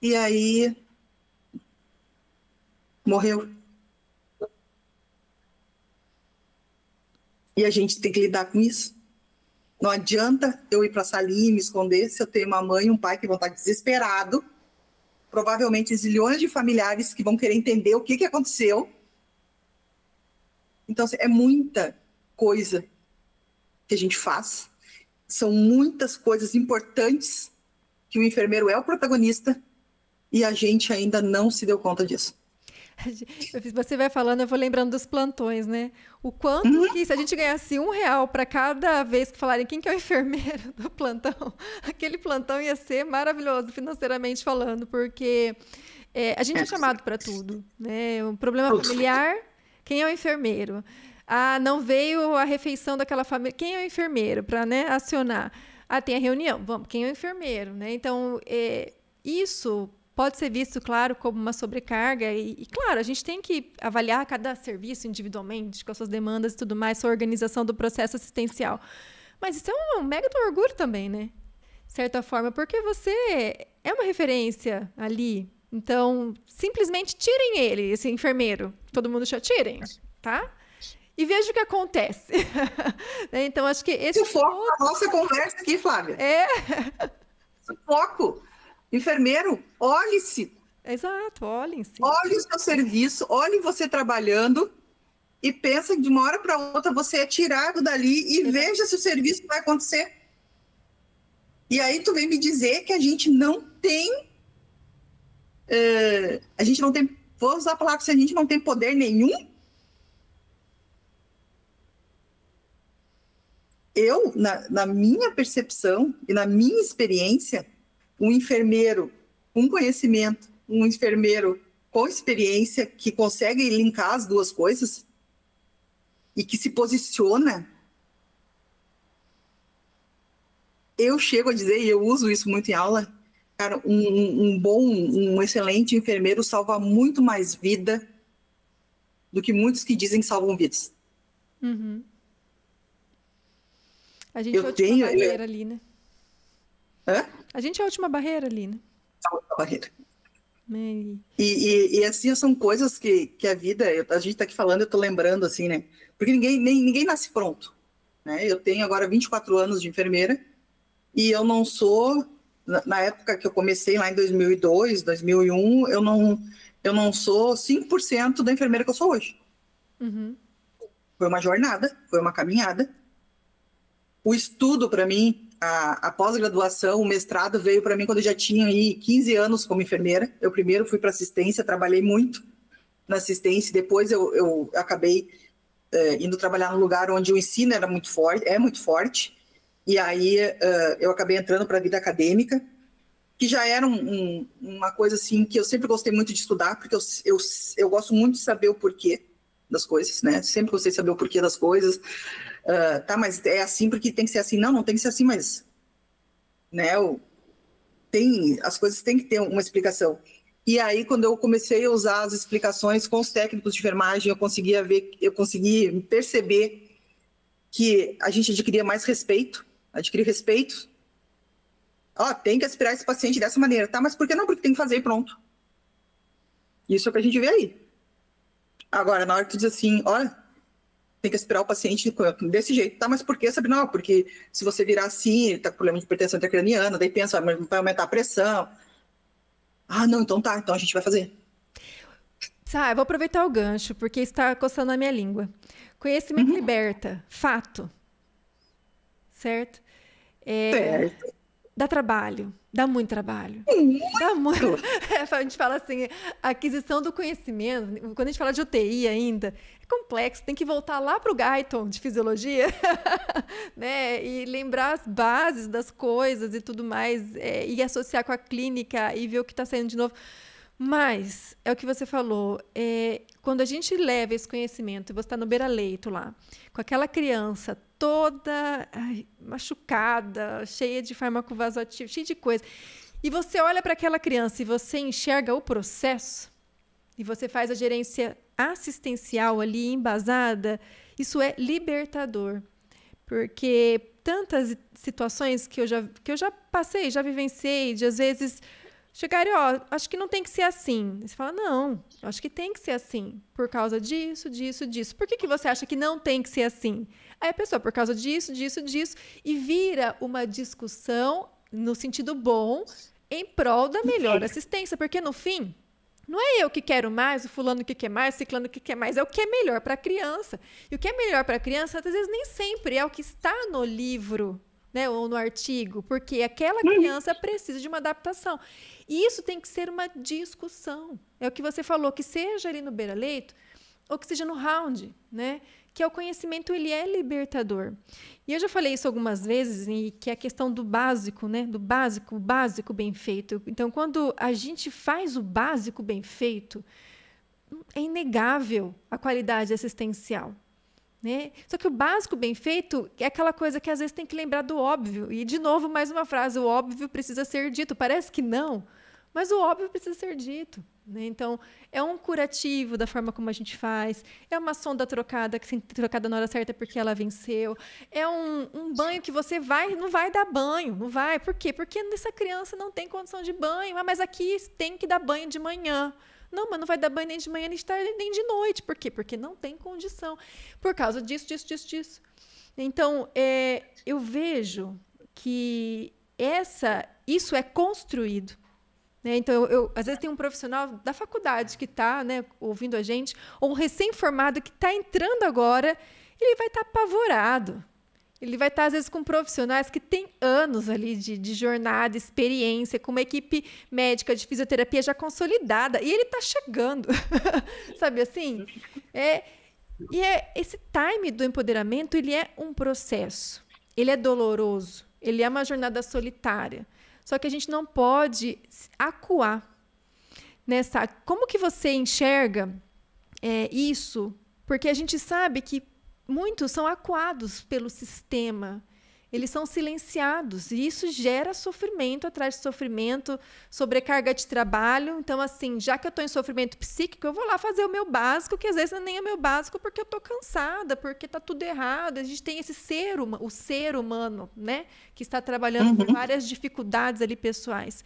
e aí morreu. E a gente tem que lidar com isso. Não adianta eu ir para a salinha e me esconder se eu tenho uma mãe e um pai que vão estar desesperados, provavelmente zilhões de familiares que vão querer entender o que aconteceu. Então, é muita coisa que a gente faz, são muitas coisas importantes que o enfermeiro é o protagonista e a gente ainda não se deu conta disso. Você vai falando, eu vou lembrando dos plantões, né? O quanto que, se a gente ganhasse R$1 para cada vez que falarem quem que é o enfermeiro do plantão, aquele plantão ia ser maravilhoso financeiramente falando, porque a gente é chamado para tudo, né? Um problema familiar, quem é o enfermeiro? Não veio a refeição daquela família, quem é o enfermeiro para, né, acionar? Tem a reunião, vamos, quem é o enfermeiro, né? Então, isso pode ser visto, claro, como uma sobrecarga e, claro, a gente tem que avaliar cada serviço individualmente, com as suas demandas e tudo mais, sua organização do processo assistencial. Mas isso é um mega do orgulho também, né? De certa forma, porque você é uma referência ali. Então, simplesmente tirem ele, esse enfermeiro. Todo mundo já tirem, tá? E veja o que acontece. Então, acho que esse... O foco da nossa conversa aqui, Flávia. O foco. Enfermeiro, olhe-se. Exato, olhem-se. Olhe o seu serviço, olhe você trabalhando e pensa que de uma hora para outra você é tirado dali e veja se o serviço vai acontecer. E aí tu vem me dizer que a gente não tem... Vou usar a palavra, se a gente não tem poder nenhum. Eu, na minha percepção e na minha experiência, um enfermeiro com conhecimento, um enfermeiro com experiência que consegue linkar as duas coisas e que se posiciona, eu chego a dizer, e eu uso isso muito em aula, cara, um excelente enfermeiro salva muito mais vida do que muitos que dizem que salvam vidas. Uhum. A gente é a última barreira ali, né? Hã? A gente é a última barreira ali, né? A última barreira. E assim, são coisas que a vida... A gente está aqui falando, eu estou lembrando, assim, né? Porque ninguém nasce pronto, né? Eu tenho agora 24 anos de enfermeira e eu não sou... Na época que eu comecei, lá em 2002, 2001, eu não sou 5% da enfermeira que eu sou hoje. Uhum. Foi uma jornada, foi uma caminhada. O estudo, para mim, a pós-graduação, o mestrado veio para mim quando eu já tinha aí 15 anos como enfermeira. Eu primeiro fui para assistência, trabalhei muito na assistência, depois eu acabei indo trabalhar num lugar onde o ensino era muito forte, é muito forte, e aí eu acabei entrando para a vida acadêmica, que já era uma coisa assim que eu sempre gostei muito de estudar, porque eu gosto muito de saber o porquê das coisas, né? Sempre gostei de saber o porquê das coisas. Tá, mas é assim porque tem que ser assim. Não tem que ser assim, mas... né, as coisas têm que ter uma explicação. E aí, quando eu comecei a usar as explicações com os técnicos de enfermagem, eu consegui perceber que a gente adquiria mais respeito, tem que aspirar esse paciente dessa maneira, tá? Mas por que não? Porque tem que fazer e pronto. Isso é o que a gente vê aí. Agora, na hora que tu diz assim, olha, tem que aspirar o paciente desse jeito, tá? Mas por que, Sabrina? Não, porque se você virar assim, ele tá com problema de hipertensão intracraniana, daí pensa, vai aumentar a pressão. Ah, não, então tá, então a gente vai fazer. Eu vou aproveitar o gancho, porque está coçando a minha língua. Conhecimento liberta, fato. Certo? Certo. Dá trabalho, dá muito trabalho. Dá muito. A gente fala assim, a aquisição do conhecimento, quando a gente fala de UTI ainda, é complexo, tem que voltar lá para o Guyton de fisiologia, né? E lembrar as bases das coisas e tudo mais, e associar com a clínica e ver o que está saindo de novo. Mas, é o que você falou, quando a gente leva esse conhecimento, e você está no beira-leito lá, com aquela criança toda machucada, cheia de fármaco vasoativo, cheia de coisa, e você olha para aquela criança e você enxerga o processo, e você faz a gerência assistencial ali, embasada, isso é libertador. Porque tantas situações que eu já passei, já vivenciei, de às vezes... chegarem, acho que não tem que ser assim. Você fala, não, acho que tem que ser assim, por causa disso, disso, disso. Por que você acha que não tem que ser assim? Aí a pessoa, por causa disso, disso, disso, e vira uma discussão no sentido bom, em prol da melhor assistência, porque no fim, não é eu que quero mais, o fulano que quer mais, o ciclano que quer mais, é o que é melhor para a criança. E o que é melhor para a criança, às vezes, nem sempre é o que está no livro, né, ou no artigo, porque aquela criança precisa de uma adaptação. E isso tem que ser uma discussão. É o que você falou, que seja ali no beira-leito, ou que seja no round, né? Que o conhecimento ele é libertador. E eu já falei isso algumas vezes, e que é a questão do básico, né? Do básico, o básico bem feito. Então, quando a gente faz o básico bem feito, é inegável a qualidade assistencial. Né? Só que o básico bem feito é aquela coisa que às vezes tem que lembrar do óbvio. E, de novo, mais uma frase, o óbvio precisa ser dito. Parece que não, mas o óbvio precisa ser dito. né? Então, é um curativo da forma como a gente faz, é uma sonda trocada, que tem que ser trocada na hora certa porque ela venceu, é um banho que você não vai dar banho, não vai. Por quê? Porque essa criança não tem condição de banho, mas aqui tem que dar banho de manhã. Não, mas não vai dar banho nem de manhã, nem de tarde, nem de noite. Por quê? Porque não tem condição. Por causa disso, disso, disso, disso. Então, eu vejo que isso é construído, né? Então, às vezes tem um profissional da faculdade que está, né, ouvindo a gente, ou um recém-formado que está entrando agora, ele vai estar apavorado. Ele vai estar, às vezes, com profissionais que têm anos ali de jornada, experiência, com uma equipe médica de fisioterapia já consolidada, e ele está chegando, sabe assim? Esse time do empoderamento, ele é um processo, ele é doloroso, ele é uma jornada solitária. Só que a gente não pode acuar nessa. Como que você enxerga isso? Porque a gente sabe que muitos são acuados pelo sistema. Eles são silenciados e isso gera sofrimento atrás de sofrimento, sobrecarga de trabalho. Então, assim, já que eu estou em sofrimento psíquico, eu vou lá fazer o meu básico, que às vezes nem é meu básico porque eu estou cansada, porque está tudo errado. A gente tem esse o ser humano, né, que está trabalhando com várias dificuldades ali pessoais.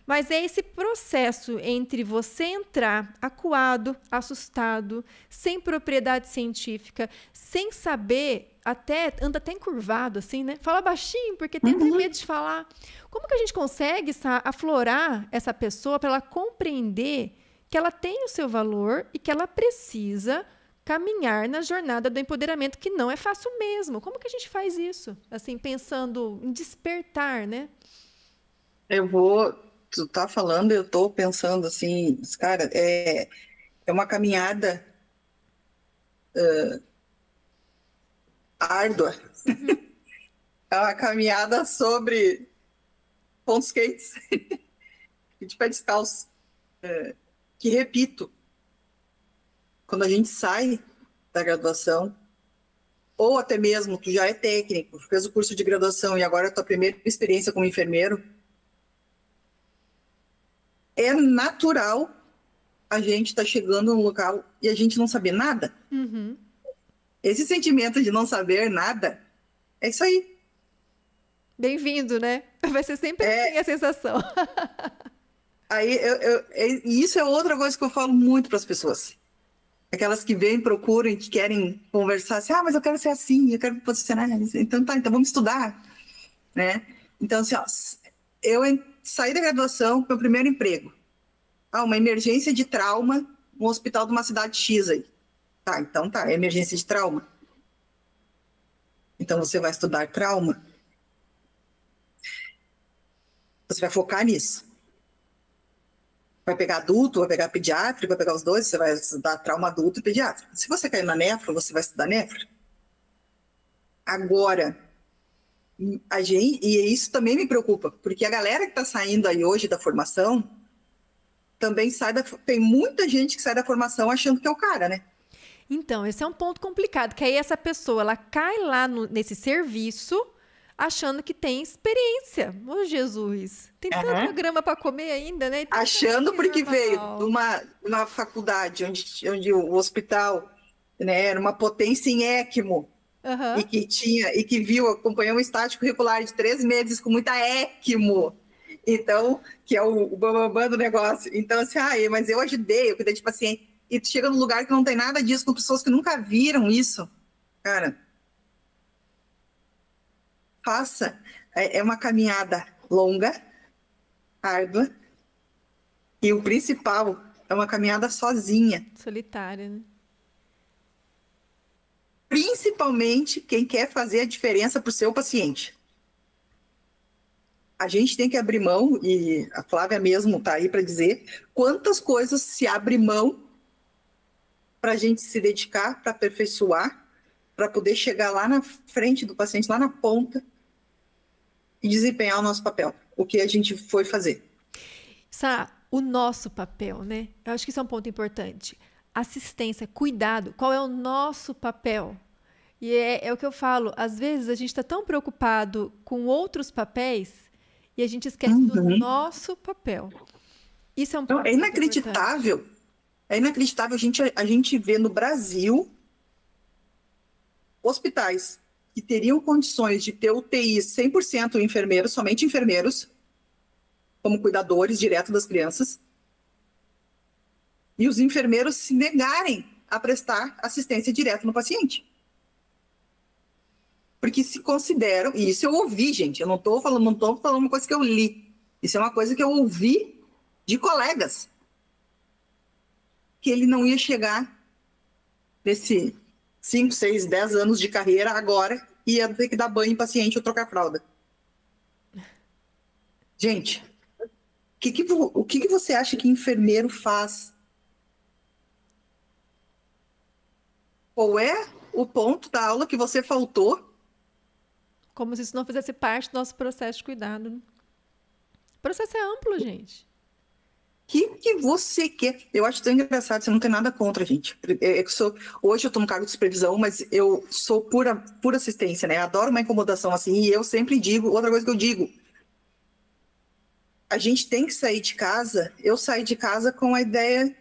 Mas é esse processo entre você entrar acuado, assustado, sem propriedade científica, sem saber, anda até encurvado, assim, né? Fala baixinho, porque tem até medo de falar. Como que a gente consegue aflorar essa pessoa para ela compreender que ela tem o seu valor e que ela precisa caminhar na jornada do empoderamento, que não é fácil mesmo? Como que a gente faz isso? Assim, pensando em despertar, né? Tu tá falando, eu tô pensando assim, cara, é uma caminhada árdua. É uma caminhada sobre pontos quentes e de pé descalço. Que, repito, quando a gente sai da graduação, ou até mesmo tu já é técnico, fez o curso de graduação e agora é a tua primeira experiência como enfermeiro, é natural a gente estar chegando num local e a gente não saber nada. Esse sentimento de não saber nada, é isso aí. Bem-vindo, né? Vai ser sempre assim a sensação. Aí, isso é outra coisa que eu falo muito para as pessoas. Aquelas que vêm, procuram, que querem conversar assim, mas eu quero ser assim, eu quero me posicionar assim. Então vamos estudar, né? Então, assim, eu saí da graduação, meu primeiro emprego. Uma emergência de trauma no hospital de uma cidade X aí. É emergência de trauma. Então você vai estudar trauma. Você vai focar nisso. Vai pegar adulto, vai pegar pediátrico, vai pegar os dois, você vai estudar trauma adulto e pediátrico. Se você cair na nefro, você vai estudar nefro. Agora, e isso também me preocupa, porque a galera que está saindo aí hoje da formação também tem muita gente que sai da formação achando que é o cara, né? Então, esse é um ponto complicado, que aí essa pessoa, ela cai lá nesse serviço achando que tem experiência. Ô, Jesus, tem tanto programa para comer ainda, né? Achando porque veio de uma faculdade onde o hospital, né, era uma potência em ECMO, e que acompanhou um estágio curricular de 3 meses com muita ECMO. Então, que é o bambambam do negócio. Então, assim, mas eu ajudei, eu cuidei de paciente. E tu chega num lugar que não tem nada disso, com pessoas que nunca viram isso. Cara, faça. É uma caminhada longa, árdua, e o principal, é uma caminhada sozinha. Solitária, né? Principalmente quem quer fazer a diferença para o seu paciente. A gente tem que abrir mão, e a Flávia mesmo está aí para dizer, quantas coisas se abre mão para a gente se dedicar, para aperfeiçoar, para poder chegar lá na frente do paciente, lá na ponta, e desempenhar o nosso papel, o que a gente foi fazer. O nosso papel, né? Eu acho que isso é um ponto importante. Assistência, cuidado, qual é o nosso papel? E é o que eu falo, às vezes a gente está tão preocupado com outros papéis e a gente esquece do nosso papel. Isso é um Então, ponto é muito importante. inacreditável. É inacreditável a gente ver no Brasil hospitais que teriam condições de ter UTIs 100% enfermeiros, somente enfermeiros, como cuidadores direto das crianças, e os enfermeiros se negarem a prestar assistência direta no paciente. Porque se consideram, e isso eu ouvi, gente, eu não estou falando uma coisa que eu li, isso é uma coisa que eu ouvi de colegas, que ele não ia chegar nesse 5, 6, 10 anos de carreira agora e ia ter que dar banho em paciente ou trocar fralda. Gente, o que você acha que enfermeiro faz? Qual é o ponto da aula que você faltou? Como se isso não fizesse parte do nosso processo de cuidado, né? O processo é amplo, gente. O que você quer? Eu acho tão engraçado, você não tem nada contra, gente. Hoje eu estou no cargo de supervisão, mas eu sou pura assistência, né? Adoro uma incomodação assim, e eu sempre digo, outra coisa que eu digo, a gente tem que sair de casa, eu saio de casa com a ideia,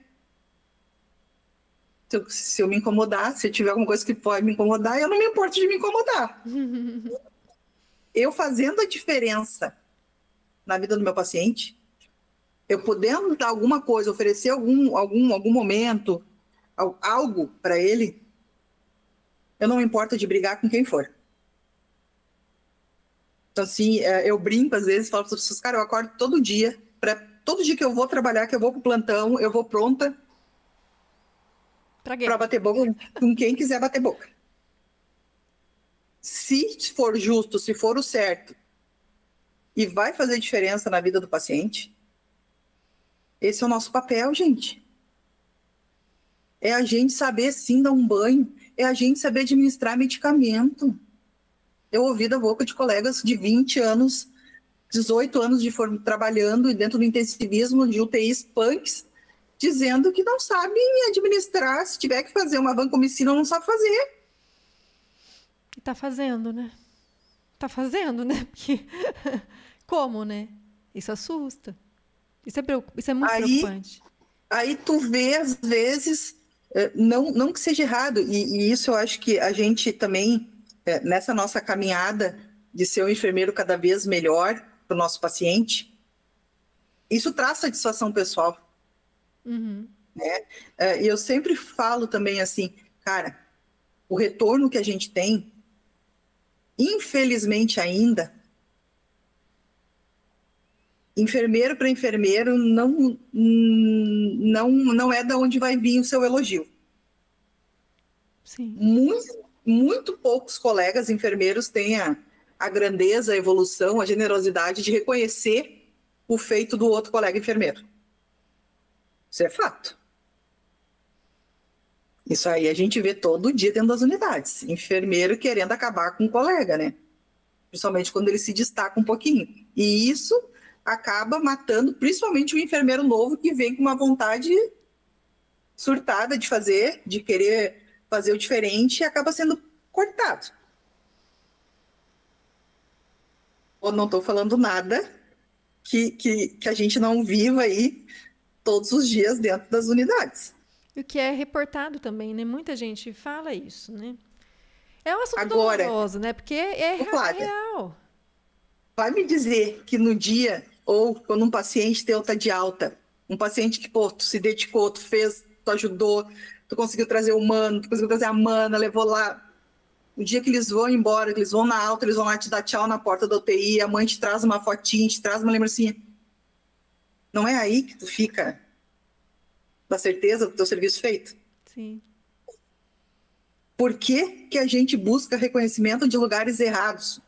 se eu me incomodar, se tiver alguma coisa que pode me incomodar, eu não me importo de me incomodar. Eu fazendo a diferença na vida do meu paciente, eu podendo dar alguma coisa, oferecer algum momento, algo para ele, eu não me importo de brigar com quem for. Então, assim, eu brinco às vezes, falo para as pessoas, cara, eu acordo todo dia que eu vou trabalhar, que eu vou para o plantão, eu vou pronta para bater boca com quem quiser bater boca. Se for justo, se for o certo, e vai fazer diferença na vida do paciente, esse é o nosso papel, gente. É a gente saber, sim, dar um banho. É a gente saber administrar medicamento. Eu ouvi da boca de colegas de 20 anos, 18 anos trabalhando dentro do intensivismo de UTIs punks, dizendo que não sabem administrar. Se tiver que fazer uma vancomicina, não sabe fazer. E tá fazendo, né? Tá fazendo, né? Porque... Como, né? Isso assusta. Isso é muito preocupante. Aí tu vê, às vezes, não que seja errado, e isso eu acho que a gente também, nessa nossa caminhada de ser um enfermeiro cada vez melhor para o nosso paciente, isso traz satisfação pessoal. Uhum. Né? E eu sempre falo também assim, cara, o retorno que a gente tem, infelizmente ainda, enfermeiro para enfermeiro não é da onde vai vir o seu elogio. Sim. Muito poucos colegas enfermeiros têm a grandeza, a evolução, a generosidade de reconhecer o feito do outro colega enfermeiro. Isso é fato. Isso aí a gente vê todo dia dentro das unidades. Enfermeiro querendo acabar com o colega, né? Principalmente quando ele se destaca um pouquinho. E isso acaba matando, principalmente o enfermeiro novo que vem com uma vontade surtada de querer fazer o diferente e acaba sendo cortado. Eu não estou falando nada que a gente não viva aí todos os dias dentro das unidades. E o que é reportado também, né? Muita gente fala isso, né? É um assunto Agora, doloroso, né? Porque é real. Vai me dizer que no dia, ou quando um paciente teu tá de alta, um paciente que, pô, tu se dedicou, tu fez, tu ajudou, tu conseguiu trazer o mano, tu conseguiu trazer a mana, levou lá. O dia que eles vão embora, que eles vão na alta, eles vão lá te dar tchau na porta da UTI, a mãe te traz uma fotinha, te traz uma lembrancinha. Não é aí que tu fica da certeza do teu serviço feito? Sim. Por que a gente busca reconhecimento de lugares errados?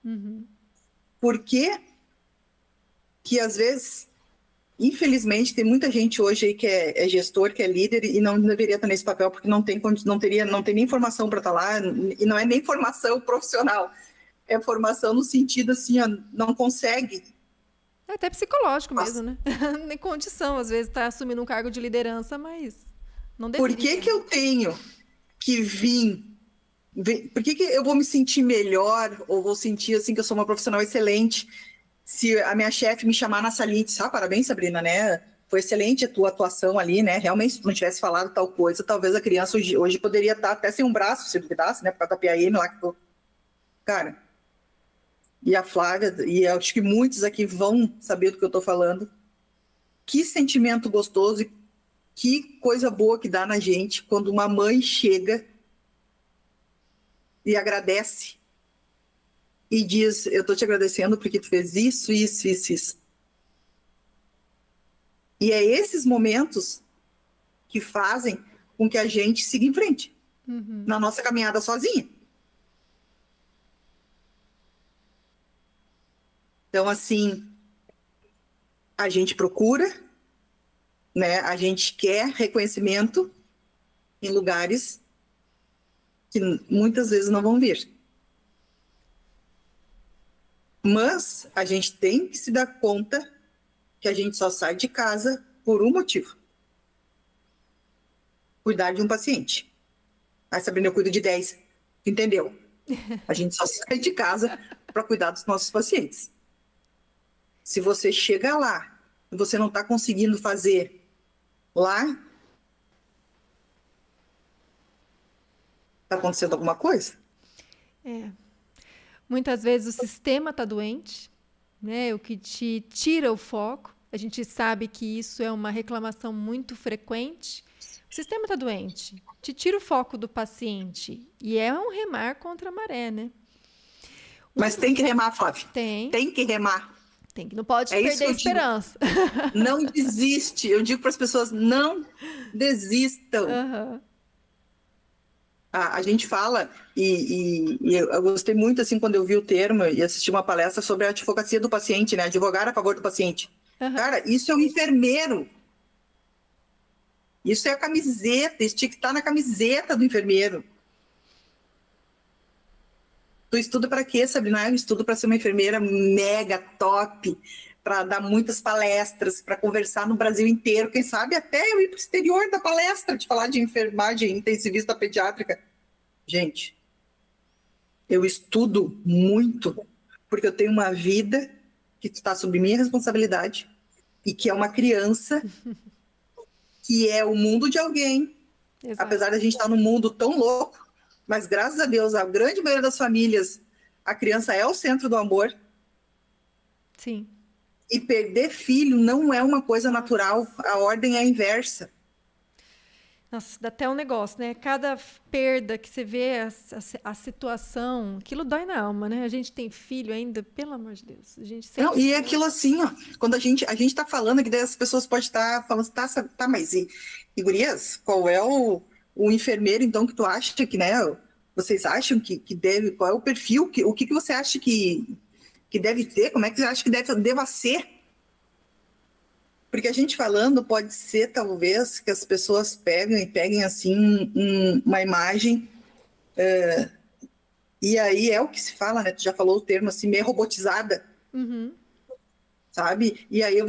Uhum. Por que às vezes, infelizmente, tem muita gente hoje aí que é gestor, que é líder e não deveria estar nesse papel porque não tem nem formação para estar lá, e não é nem formação profissional, é formação no sentido assim, ó, não consegue. É até psicológico mesmo, né? Nem condição, às vezes, tá assumindo um cargo de liderança, mas não deveria. Por que eu tenho que vir? Por que eu vou me sentir melhor ou vou sentir assim que eu sou uma profissional excelente Se a minha chefe me chamar na salinha e disser, parabéns, Sabrina, né? Foi excelente a tua atuação ali, né? Realmente, se tu não tivesse falado tal coisa, talvez a criança hoje poderia estar até sem um braço, se duvidasse, né? Por causa da PAM lá que tu... Cara, e a Flávia, e eu acho que muitos aqui vão saber do que eu tô falando. Que sentimento gostoso e que coisa boa que dá na gente quando uma mãe chega e agradece e diz, eu tô te agradecendo porque tu fez isso, isso, isso, isso. E é esses momentos que fazem com que a gente siga em frente na nossa caminhada sozinha. Então, assim, a gente procura, né? A gente quer reconhecimento em lugares que muitas vezes não vão vir. Mas a gente tem que se dar conta que a gente só sai de casa por um motivo. Cuidar de um paciente. Aí, Sabrina, eu cuido de 10. Entendeu? A gente só sai de casa para cuidar dos nossos pacientes. Se você chega lá e você não está conseguindo fazer lá, está acontecendo alguma coisa? Muitas vezes o sistema está doente, né? O que te tira o foco. A gente sabe que isso é uma reclamação muito frequente. O sistema está doente, te tira o foco do paciente. E é um remar contra a maré, né? Mas tem que remar, Flávia. Tem que remar. Não pode perder a esperança. Não desiste. Eu digo para as pessoas, não desistam. A gente fala, e eu gostei muito, assim, quando eu vi o termo e assisti uma palestra sobre a advocacia do paciente, né? Advogar a favor do paciente. Cara, isso é o enfermeiro. Isso é a camiseta, isso tinha que estar na camiseta do enfermeiro. Tu estuda para quê, Sabrina? Eu estudo para ser uma enfermeira mega top, para dar muitas palestras, para conversar no Brasil inteiro. Quem sabe até eu ir para o exterior da palestra, de falar de enfermagem intensivista pediátrica. Gente, eu estudo muito, porque eu tenho uma vida que está sob minha responsabilidade e que é uma criança, que é o mundo de alguém. Exato. Apesar da gente estar num mundo tão louco, mas graças a Deus, a grande maioria das famílias, a criança é o centro do amor. Sim. E perder filho não é uma coisa natural, a ordem é a inversa. Nossa, dá até um negócio, né? Cada perda que você vê, a situação, aquilo dói na alma, né? A gente tem filho ainda, pelo amor de Deus. A gente sempre... Não, e é aquilo assim, ó, quando a gente tá falando, que daí as pessoas podem estar falando, tá, mas e gurias, qual é o enfermeiro, então, que tu acha que, né, vocês acham que deve, qual é o perfil, o que você acha que deve ter, como é que você acha que deva ser? Porque a gente falando, pode ser, talvez, que as pessoas peguem assim, uma imagem, e aí é o que se fala, né, tu já falou o termo assim, meio robotizada, sabe? E aí eu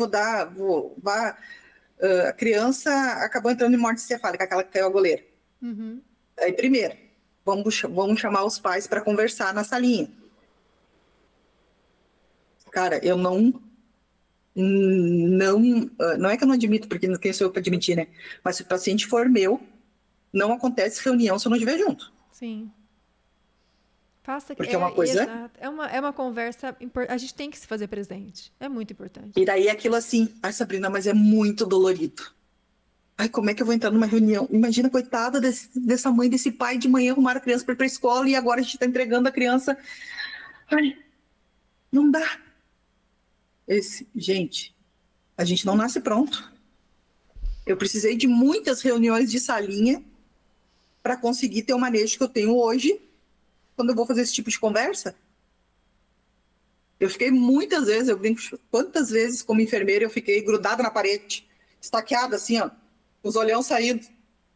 a criança acabou entrando em morte encefálica, aquela que caiu a goleira. Aí, primeiro, vamos chamar os pais para conversar na salinha. Cara, eu não é que eu não admito, porque quem sou eu para admitir, né? Mas se o paciente for meu, não acontece reunião se eu não estiver junto. Sim. Faça que porque é uma coisa... Exato. É uma conversa importante. A gente tem que se fazer presente. É muito importante. E daí aquilo assim, ai, Sabrina, mas é muito dolorido. Ai, como é que eu vou entrar numa reunião? Imagina, coitada dessa mãe, desse pai, de manhã arrumaram a criança para ir para a escola e agora a gente está entregando a criança. Ai, não dá. Gente, a gente não nasce pronto. Eu precisei de muitas reuniões de salinha para conseguir ter o manejo que eu tenho hoje quando eu vou fazer esse tipo de conversa. Eu fiquei muitas vezes, eu brinco, quantas vezes como enfermeira eu fiquei grudada na parede, estaqueada assim, ó, os olhão saindo.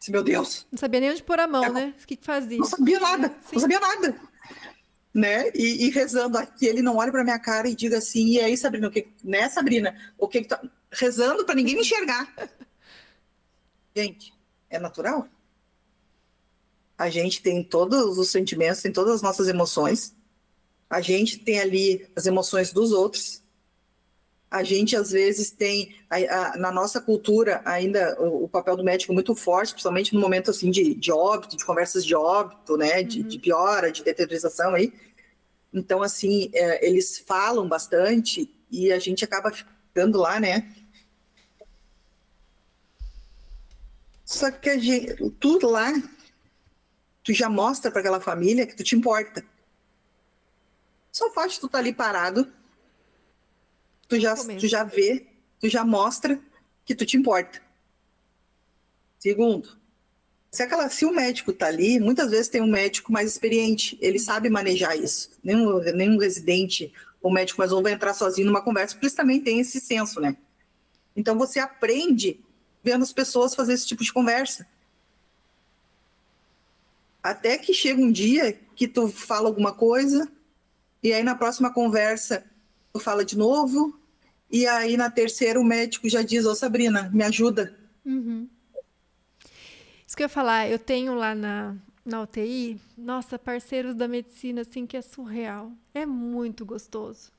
Meu Deus. Não sabia nem onde pôr a mão, né? O que fazia? Não sabia nada, não sabia nada. Né? E rezando aqui, ele não olha para minha cara e diga assim, e aí, Sabrina, Sabrina? O que tá... Rezando para ninguém me enxergar. Gente, é natural. A gente tem todos os sentimentos, tem todas as nossas emoções. A gente tem ali as emoções dos outros. A gente, às vezes, tem, na nossa cultura, ainda o papel do médico muito forte, principalmente no momento assim, de óbito, de conversas de óbito, né? De piora, de deteriorização aí. Então, assim, eles falam bastante e a gente acaba ficando lá, né? Só que tudo lá, tu já mostra para aquela família que tu te importa. Só o fato de tu estar ali parado, tu já vê, tu já mostra que tu te importa. Segundo, se o médico tá ali, muitas vezes tem um médico mais experiente, ele sabe manejar isso. Nenhum residente ou médico mais novo vai entrar sozinho numa conversa, porque eles também têm esse senso, né? Então você aprende vendo as pessoas fazer esse tipo de conversa. Até que chega um dia que tu fala alguma coisa, e aí na próxima conversa tu fala de novo, e aí na terceira o médico já diz, ô Sabrina, me ajuda. Isso que eu ia falar, eu tenho lá na UTI, nossa, parceiros da medicina, assim, que é surreal. É muito gostoso.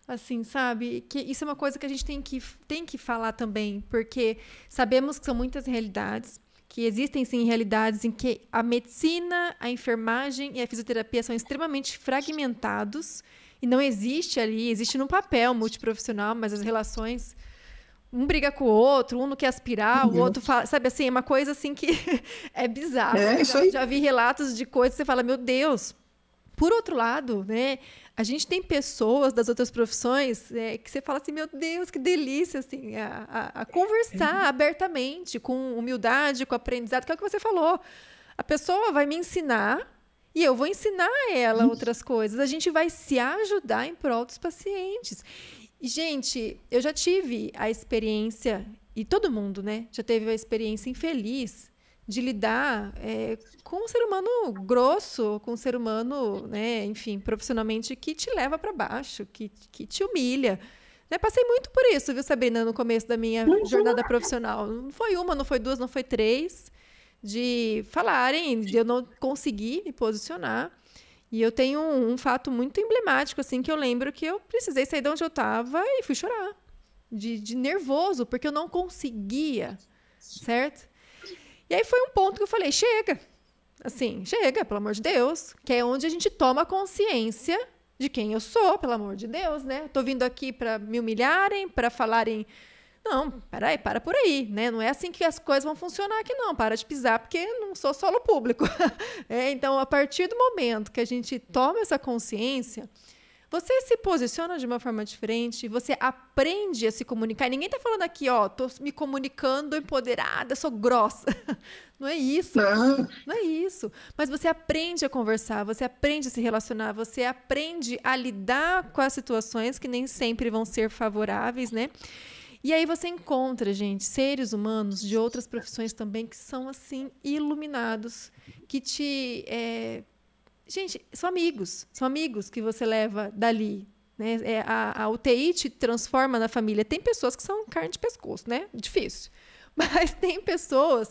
Assim, sabe? Que isso é uma coisa que a gente tem que falar também, porque sabemos que são muitas realidades, que existem, sim, realidades em que a medicina, a enfermagem e a fisioterapia são extremamente fragmentados e não existe ali, existe no papel multiprofissional, mas as relações, um briga com o outro, um não quer aspirar, o outro fala, sabe assim, é uma coisa assim que é bizarro. Já vi relatos de coisas que você fala, meu Deus. Por outro lado, né, a gente tem pessoas das outras profissões que você fala assim, meu Deus, que delícia, assim, a conversar abertamente, com humildade, com aprendizado, que é o que você falou. A pessoa vai me ensinar e eu vou ensinar a ela outras coisas. A gente vai se ajudar em prol dos pacientes. E, gente, eu já tive a experiência, e todo mundo, né, já teve a experiência infeliz de lidar com um ser humano grosso, com um ser humano, né, enfim, profissionalmente, que te leva para baixo, que te humilha. Né? Passei muito por isso, viu, Sabrina, no começo da minha jornada profissional. Não foi uma, não foi duas, não foi três, de falarem, de eu não conseguir me posicionar. E eu tenho um fato muito emblemático, assim, que eu lembro que eu precisei sair de onde eu estava e fui chorar. De nervoso, porque eu não conseguia, certo? E aí foi um ponto que eu falei, chega. Assim, chega, pelo amor de Deus. Que é onde a gente toma consciência de quem eu sou, pelo amor de Deus, né? Tô vindo aqui para me humilharem, para falarem... Não, peraí, para por aí, né? Não é assim que as coisas vão funcionar aqui, não. Para de pisar, porque não sou solo público. Então, a partir do momento que a gente toma essa consciência, você se posiciona de uma forma diferente, você aprende a se comunicar. E ninguém está falando aqui, ó, tô me comunicando empoderada, sou grossa. Não é isso. Não é isso. Mas você aprende a conversar, você aprende a se relacionar, você aprende a lidar com as situações que nem sempre vão ser favoráveis, né? E aí você encontra, gente, seres humanos de outras profissões também que são, assim, iluminados, que te... Gente, são amigos que você leva dali. Né? A UTI te transforma na família. Tem pessoas que são carne de pescoço, né? Difícil. Mas tem pessoas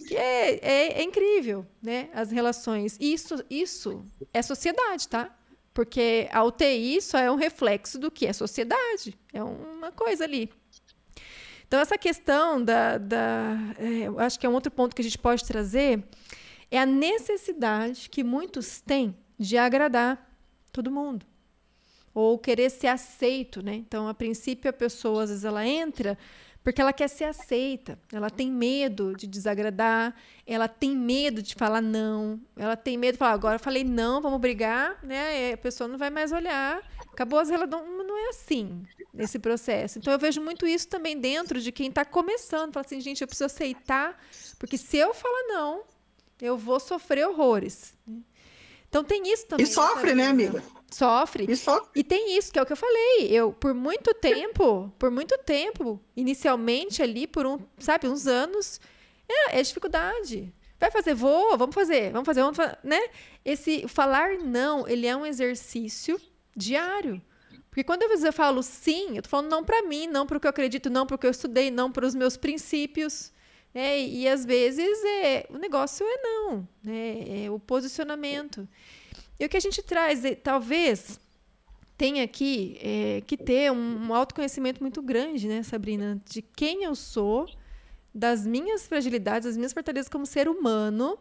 que é incrível, né? As relações. Isso é sociedade, tá? Porque a UTI só é um reflexo do que é sociedade. É uma coisa ali. Então, essa questão eu acho que é um outro ponto que a gente pode trazer, é a necessidade que muitos têm de agradar todo mundo. Ou querer ser aceito, né? Então, a princípio, a pessoa, às vezes, ela entra porque ela quer ser aceita. Ela tem medo de desagradar, ela tem medo de falar não, ela tem medo de falar, agora eu falei não, vamos brigar, né? A pessoa não vai mais olhar. Acabou as relações. Não é assim nesse processo. Então, eu vejo muito isso também dentro de quem está começando. Fala assim, gente, eu preciso aceitar, porque se eu falar não, eu vou sofrer horrores. Então, tem isso também. E sofre, né, amiga? Sofre. E tem isso, que é o que eu falei. Eu, por muito tempo, inicialmente ali, por uns anos, é dificuldade. Vai fazer, vamos fazer, né? Esse falar não, ele é um exercício diário. Porque quando eu falo sim, eu tô falando não para mim, não para o que eu acredito, não para o que eu estudei, não para os meus princípios. E às vezes o negócio é não, né? É o posicionamento. E o que a gente traz, talvez tem aqui que ter um autoconhecimento muito grande, né, Sabrina? De quem eu sou, das minhas fragilidades, das minhas fortalezas como ser humano,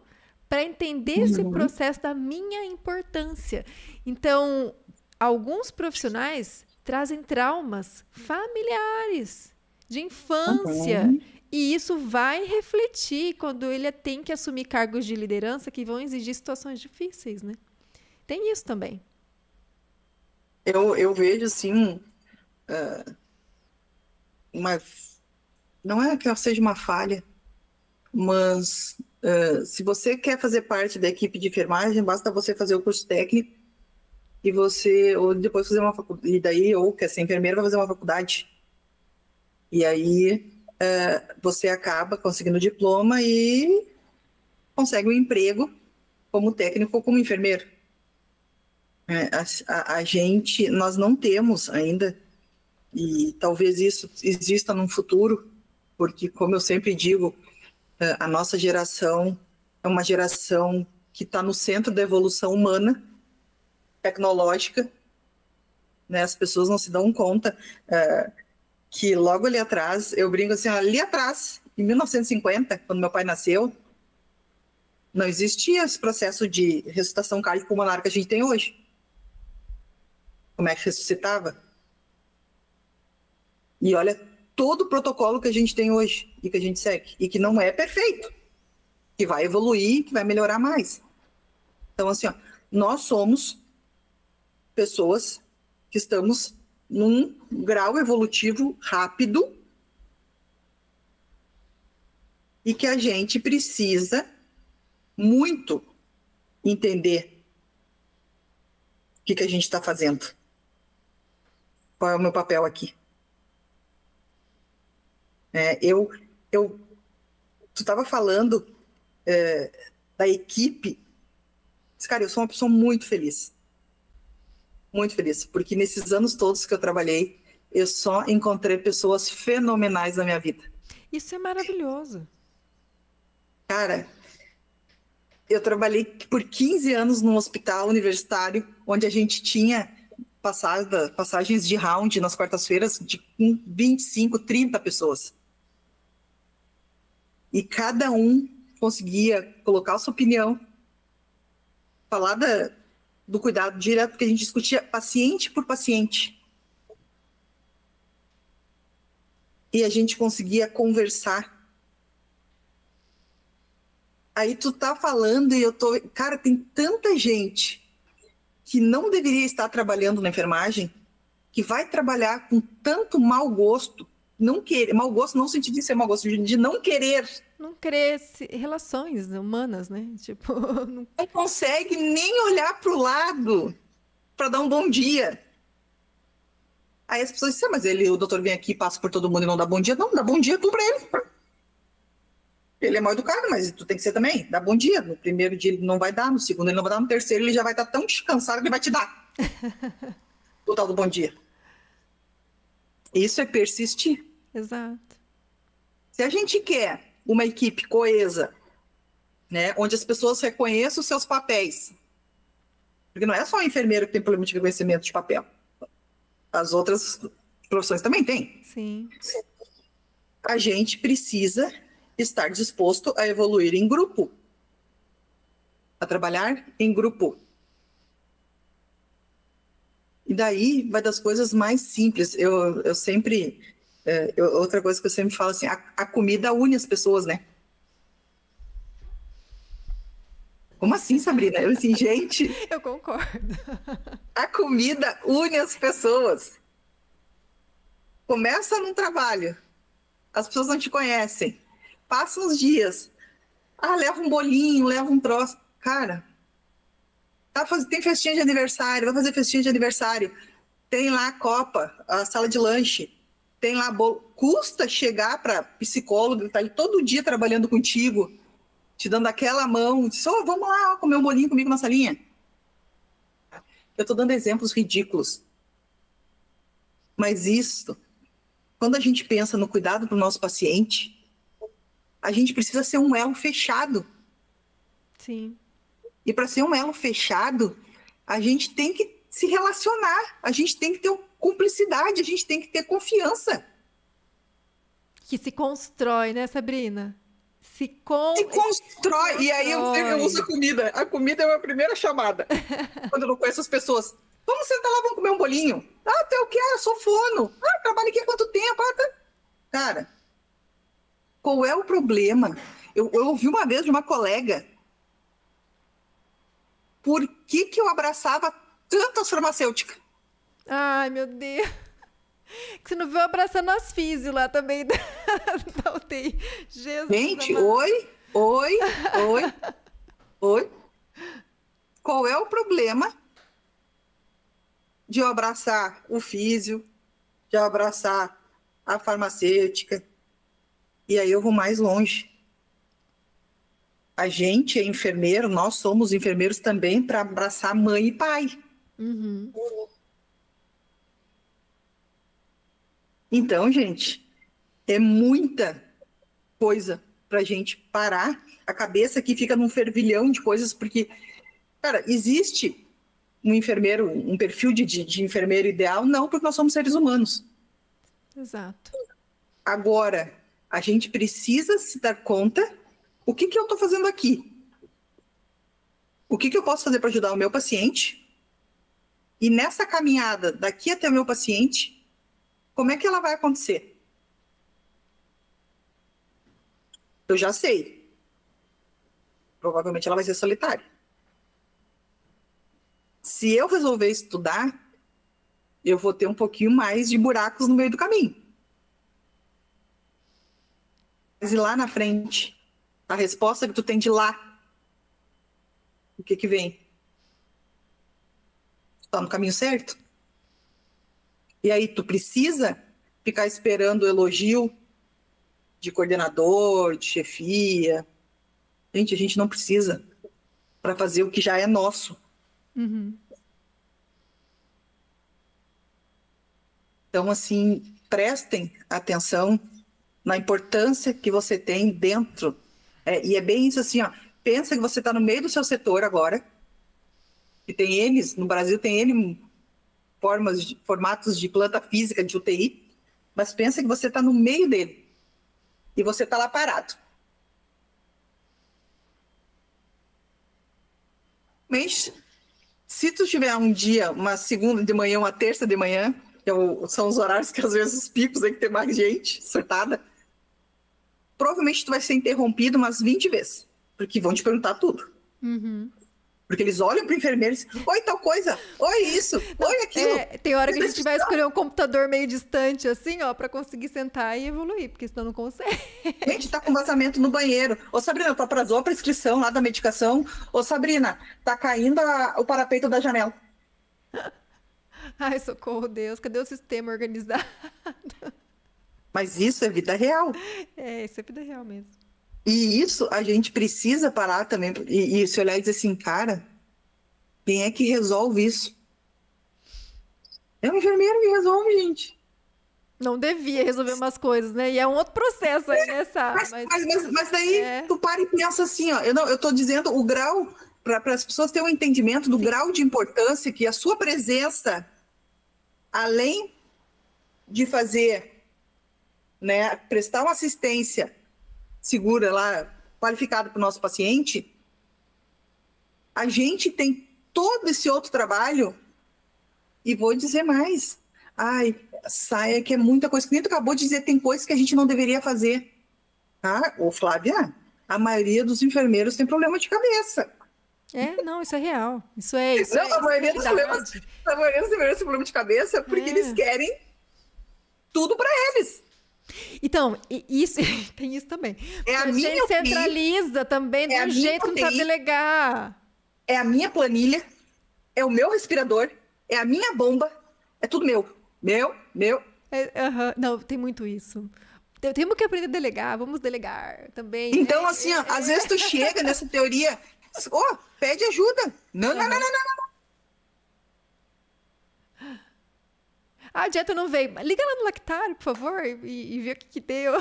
para entender esse processo da minha importância. Então, alguns profissionais trazem traumas familiares, de infância, e isso vai refletir quando ele tem que assumir cargos de liderança que vão exigir situações difíceis, né? Tem isso também. Eu vejo, assim, não é que seja uma falha, mas se você quer fazer parte da equipe de enfermagem, basta você fazer o curso técnico e ou depois fazer uma faculdade, e daí, ou quer ser enfermeiro, vai fazer uma faculdade. E aí você acaba conseguindo o diploma e consegue um emprego como técnico ou como enfermeiro. Nós não temos ainda, e talvez isso exista num futuro, porque, como eu sempre digo, a nossa geração é uma geração que está no centro da evolução humana, tecnológica, né? As pessoas não se dão conta que logo ali atrás, eu brinco assim, ali atrás, em 1950, quando meu pai nasceu, não existia esse processo de ressuscitação cardiopulmonar que a gente tem hoje. Como é que ressuscitava? E olha todo o protocolo que a gente tem hoje e que a gente segue, e que não é perfeito, que vai evoluir, que vai melhorar mais. Então, assim, nós somos pessoas que estamos num grau evolutivo rápido e que a gente precisa muito entender o que a gente está fazendo. Qual é o meu papel aqui? Tu estava falando da equipe. Cara, eu sou uma pessoa muito feliz. Muito feliz, porque nesses anos todos que eu trabalhei, eu só encontrei pessoas fenomenais na minha vida. Isso é maravilhoso. Cara, eu trabalhei por 15 anos num hospital universitário, onde a gente tinha passagens de round nas quartas-feiras de 25, 30 pessoas. E cada um conseguia colocar a sua opinião, falar do cuidado direto, porque a gente discutia paciente por paciente. E a gente conseguia conversar. Aí tu tá falando e eu tô... Cara, tem tanta gente que não deveria estar trabalhando na enfermagem, que vai trabalhar com tanto mau gosto, não querer, mau gosto não no sentido de ser mau gosto, de não querer. Não querer relações humanas, né? Tipo, não consegue nem olhar para o lado para dar um bom dia. Aí as pessoas dizem, mas o doutor vem aqui, passa por todo mundo e não dá bom dia. Não, dá bom dia tu para ele. Ele é mal educado, mas tu tem que ser também. Dá bom dia. No primeiro dia ele não vai dar, no segundo ele não vai dar, no terceiro ele já vai estar tão cansado que ele vai te dar o tal do bom dia. Isso é persistir. Exato. Se a gente quer uma equipe coesa, né, onde as pessoas reconheçam os seus papéis, porque não é só o enfermeiro que tem problema de reconhecimento de papel. As outras profissões também têm. Sim. A gente precisa estar disposto a evoluir em grupo, a trabalhar em grupo. E daí vai das coisas mais simples. Eu sempre... outra coisa que eu sempre falo assim, a comida une as pessoas, né? Como assim, Sabrina? Eu assim, gente... Eu concordo. A comida une as pessoas. Começa num trabalho, as pessoas não te conhecem, passa uns dias, leva um bolinho, leva um troço. Cara, tem festinha de aniversário, vai fazer festinha de aniversário, tem lá a copa, a sala de lanche, tem lá bolo. Custa chegar para psicólogo, que tá ali todo dia trabalhando contigo, te dando aquela mão, só vamos lá comer um bolinho comigo na salinha. Eu estou dando exemplos ridículos. Mas isso, quando a gente pensa no cuidado para o nosso paciente, a gente precisa ser um elo fechado. Sim. E para ser um elo fechado, a gente tem que se relacionar, a gente tem que ter cumplicidade, a gente tem que ter confiança. Que se constrói, né, Sabrina? Se constrói. E aí eu uso a comida. A comida é a minha primeira chamada. Quando eu não conheço as pessoas. Vamos sentar lá, vamos comer um bolinho. Ah, tu é o quê? Ah, eu sou fono. Ah, trabalho aqui há quanto tempo? Ah, tá. Cara, qual é o problema? Eu ouvi uma vez de uma colega. Por que eu abraçava tantas farmacêuticas? Ai, meu Deus. Que você não viu abraçando as físio lá também da UTI. Jesus. Gente, amado. oi. Qual é o problema de eu abraçar o físio, de eu abraçar a farmacêutica? E aí eu vou mais longe. A gente é enfermeiro, nós somos enfermeiros também para abraçar mãe e pai. Uhum. Então, gente, é muita coisa para a gente parar. A cabeça aqui fica num fervilhão de coisas, porque, cara, existe um enfermeiro, um perfil de enfermeiro ideal? Não, porque nós somos seres humanos. Exato. Agora, a gente precisa se dar conta o que eu estou fazendo aqui. O que eu posso fazer para ajudar o meu paciente? E nessa caminhada daqui até o meu paciente, como é que ela vai acontecer? Eu já sei. Provavelmente ela vai ser solitária. Se eu resolver estudar, eu vou ter um pouquinho mais de buracos no meio do caminho. Mas e lá na frente, a resposta que tu tem de lá, o que vem? Tu tá no caminho certo? E aí tu precisa ficar esperando o elogio de coordenador, de chefia. Gente, a gente não precisa para fazer o que já é nosso. Uhum. Então, assim, prestem atenção na importância que você tem dentro. E é bem isso assim, ó. Pensa que você está no meio do seu setor agora, e tem N, no Brasil tem N formatos de planta física de UTI, mas pensa que você está no meio dele e você está lá parado. Mas se tu tiver um dia, uma segunda de manhã, uma terça de manhã, são os horários que às vezes os picos aí que tem mais gente surtada, provavelmente tu vai ser interrompido umas 20 vezes, porque vão te perguntar tudo. Uhum. Porque eles olham para o enfermeiro e dizem, oi, tal coisa, oi isso, oi aquilo. Tem hora que a gente vai escolher um computador meio distante, assim, ó, para conseguir sentar e evoluir, porque senão não consegue. A gente tá com vazamento no banheiro. Ô, Sabrina, tu atrasou a prescrição lá da medicação. Ô, Sabrina, tá caindo o parapeito da janela. Ai, socorro, Deus, cadê o sistema organizado? Mas isso é vida real. Isso é vida real mesmo. E isso a gente precisa parar também e se olhar e dizer assim, cara, quem é que resolve isso? É o enfermeiro que resolve, gente. Não devia resolver umas coisas, né? E é um outro processo aí, né, Sá? Mas daí tu para e pensa assim, ó, eu tô dizendo o grau, para as pessoas terem um entendimento do grau de importância que a sua presença, além de fazer, né, prestar uma assistência segura lá, qualificada para o nosso paciente, a gente tem todo esse outro trabalho, e vou dizer mais. Ai, saia que é muita coisa, que nem tu acabou de dizer, tem coisas que a gente não deveria fazer. Ah, ô Flávia, a maioria dos enfermeiros tem problema de cabeça. Não, isso é real. A maioria dos enfermeiros tem problema de cabeça porque eles querem tudo para eles. Então, isso, tem isso também. A gente minha centraliza também de um jeito que não sabe delegar. É a minha planilha, é o meu respirador, é a minha bomba, é tudo meu. Meu. Não, tem muito isso. Temos que aprender a delegar, vamos delegar também. Então, assim, ó, às vezes tu chega nessa teoria, pede ajuda. Não. Ah, a dieta não veio. Liga lá no Lactário, por favor, e vê o que deu.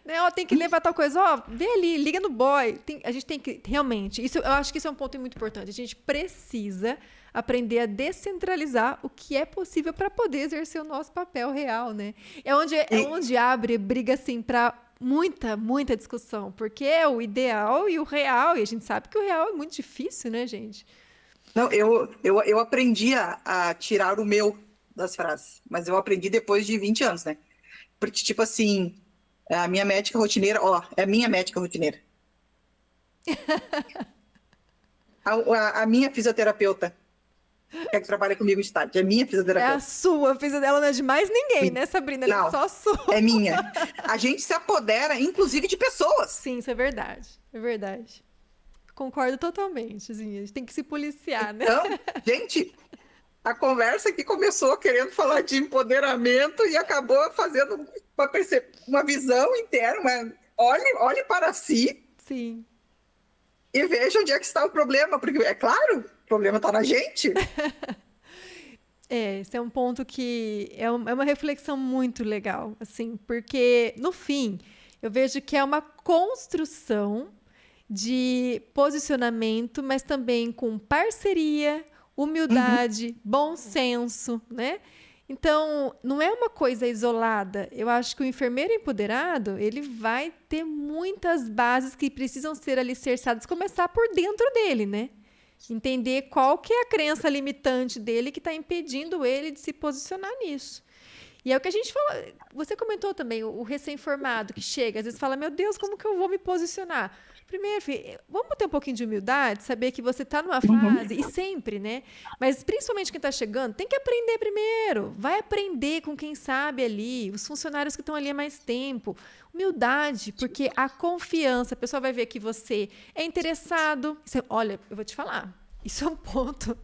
Né? Ó, tem que levar tal coisa. Ó, vê ali, liga no boy. A gente tem que, realmente, eu acho que isso é um ponto muito importante. A gente precisa aprender a descentralizar o que é possível para poder exercer o nosso papel real, né? É onde abre briga, assim, para muita discussão, porque é o ideal e o real, e a gente sabe que o real é muito difícil, né, gente? Não, eu aprendi a tirar o meu das frases, mas eu aprendi depois de 20 anos, né? Porque, tipo assim, a minha médica rotineira, ó, é a minha médica rotineira. A minha fisioterapeuta, que é que trabalha comigo de tarde, é minha É a fisioterapeuta. sua, a filha dela não é de mais ninguém, né, Sabrina? Ela é Não, só sua. é minha. A gente se apodera, inclusive, de pessoas. Sim, isso é verdade. É verdade. Concordo totalmente, assim, a gente tem que se policiar, né? Então, gente, a conversa que começou querendo falar de empoderamento e acabou fazendo uma visão interna. Olhe para si Sim. e veja onde é que está o problema, porque, é claro, o problema está na gente. Esse é um ponto que é uma reflexão muito legal, assim, porque, no fim, eu vejo que é uma construção de posicionamento, mas também com parceria, humildade, bom senso, né? Então, não é uma coisa isolada. Eu acho que o enfermeiro empoderado, ele vai ter muitas bases que precisam ser alicerçadas, começar por dentro dele, né? Entender qual que é a crença limitante dele que está impedindo ele de se posicionar nisso. E é o que a gente fala, você comentou também, o recém-formado que chega, às vezes fala, meu Deus, como que eu vou me posicionar? Primeiro, filho, vamos ter um pouquinho de humildade, saber que você está numa fase, e sempre, né? Mas principalmente quem está chegando, tem que aprender primeiro. Vai aprender com quem sabe ali, os funcionários que estão ali há mais tempo. Humildade, porque a confiança, a pessoa vai ver que você é interessado. Olha, eu vou te falar, isso é um ponto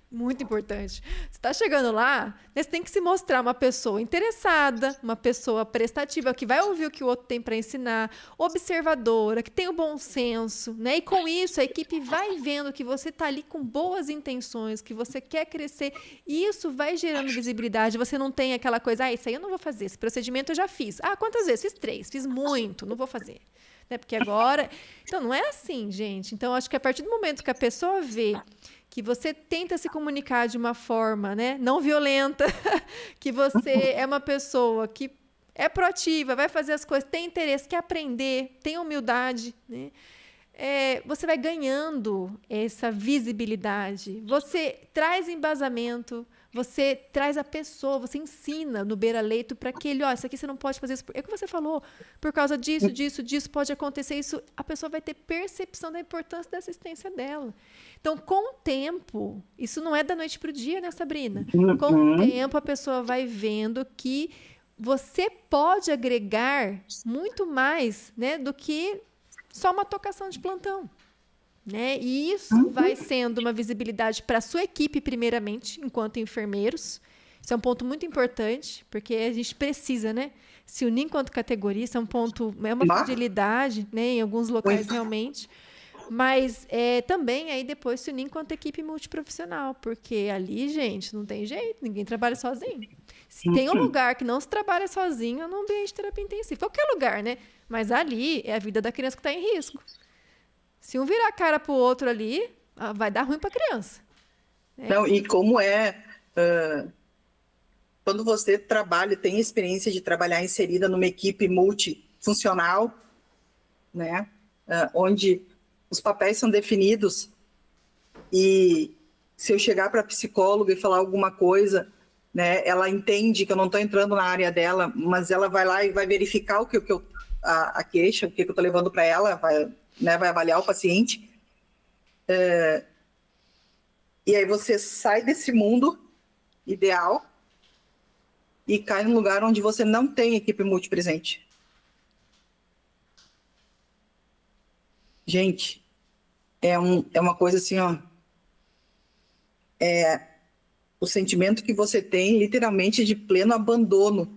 muito importante. Você está chegando lá, né, você tem que se mostrar uma pessoa interessada, uma pessoa prestativa, que vai ouvir o que o outro tem para ensinar, observadora, que tem o bom senso, né? E com isso a equipe vai vendo que você está ali com boas intenções, que você quer crescer, e isso vai gerando visibilidade. Você não tem aquela coisa, isso aí eu não vou fazer, esse procedimento eu já fiz. Quantas vezes? Fiz 3, fiz muito, não vou fazer. Né? Porque agora... Então, não é assim, gente. Então, acho que a partir do momento que a pessoa vê que você tenta se comunicar de uma forma, né, não violenta, que você é uma pessoa que é proativa, vai fazer as coisas, tem interesse, quer aprender, tem humildade, né? Você vai ganhando essa visibilidade, você traz embasamento, você traz a pessoa, você ensina no beira-leito para que ele, isso aqui você não pode fazer isso. É o que você falou, por causa disso, pode acontecer isso. A pessoa vai ter percepção da importância da assistência dela. Então, com o tempo, isso não é da noite para o dia, né, Sabrina? Com o tempo, a pessoa vai vendo que você pode agregar muito mais, né, do que só uma tocação de plantão. Né? E isso vai sendo uma visibilidade para a sua equipe, primeiramente, enquanto enfermeiros. Isso é um ponto muito importante, porque a gente precisa, né, se unir enquanto categoria. Isso é um ponto, é uma fragilidade, né, em alguns locais realmente. Mas também aí depois se unir enquanto equipe multiprofissional, porque ali, gente, não tem jeito, ninguém trabalha sozinho. Se tem um lugar que não se trabalha sozinho, é no ambiente de terapia intensiva. Qualquer lugar, né? Mas ali é a vida da criança que está em risco. Se um virar a cara para o outro ali, vai dar ruim para a criança. Né? Não, e como quando você trabalha, tem experiência de trabalhar inserida numa equipe multifuncional, né, onde os papéis são definidos, e se eu chegar para a psicóloga e falar alguma coisa, né, ela entende que eu não estou entrando na área dela, mas ela vai lá e vai verificar a queixa, o que eu estou levando para ela, vai avaliar o paciente. E aí você sai desse mundo ideal e cai num lugar onde você não tem equipe multipresente. Gente, é uma coisa assim, ó. O sentimento que você tem, literalmente, de pleno abandono.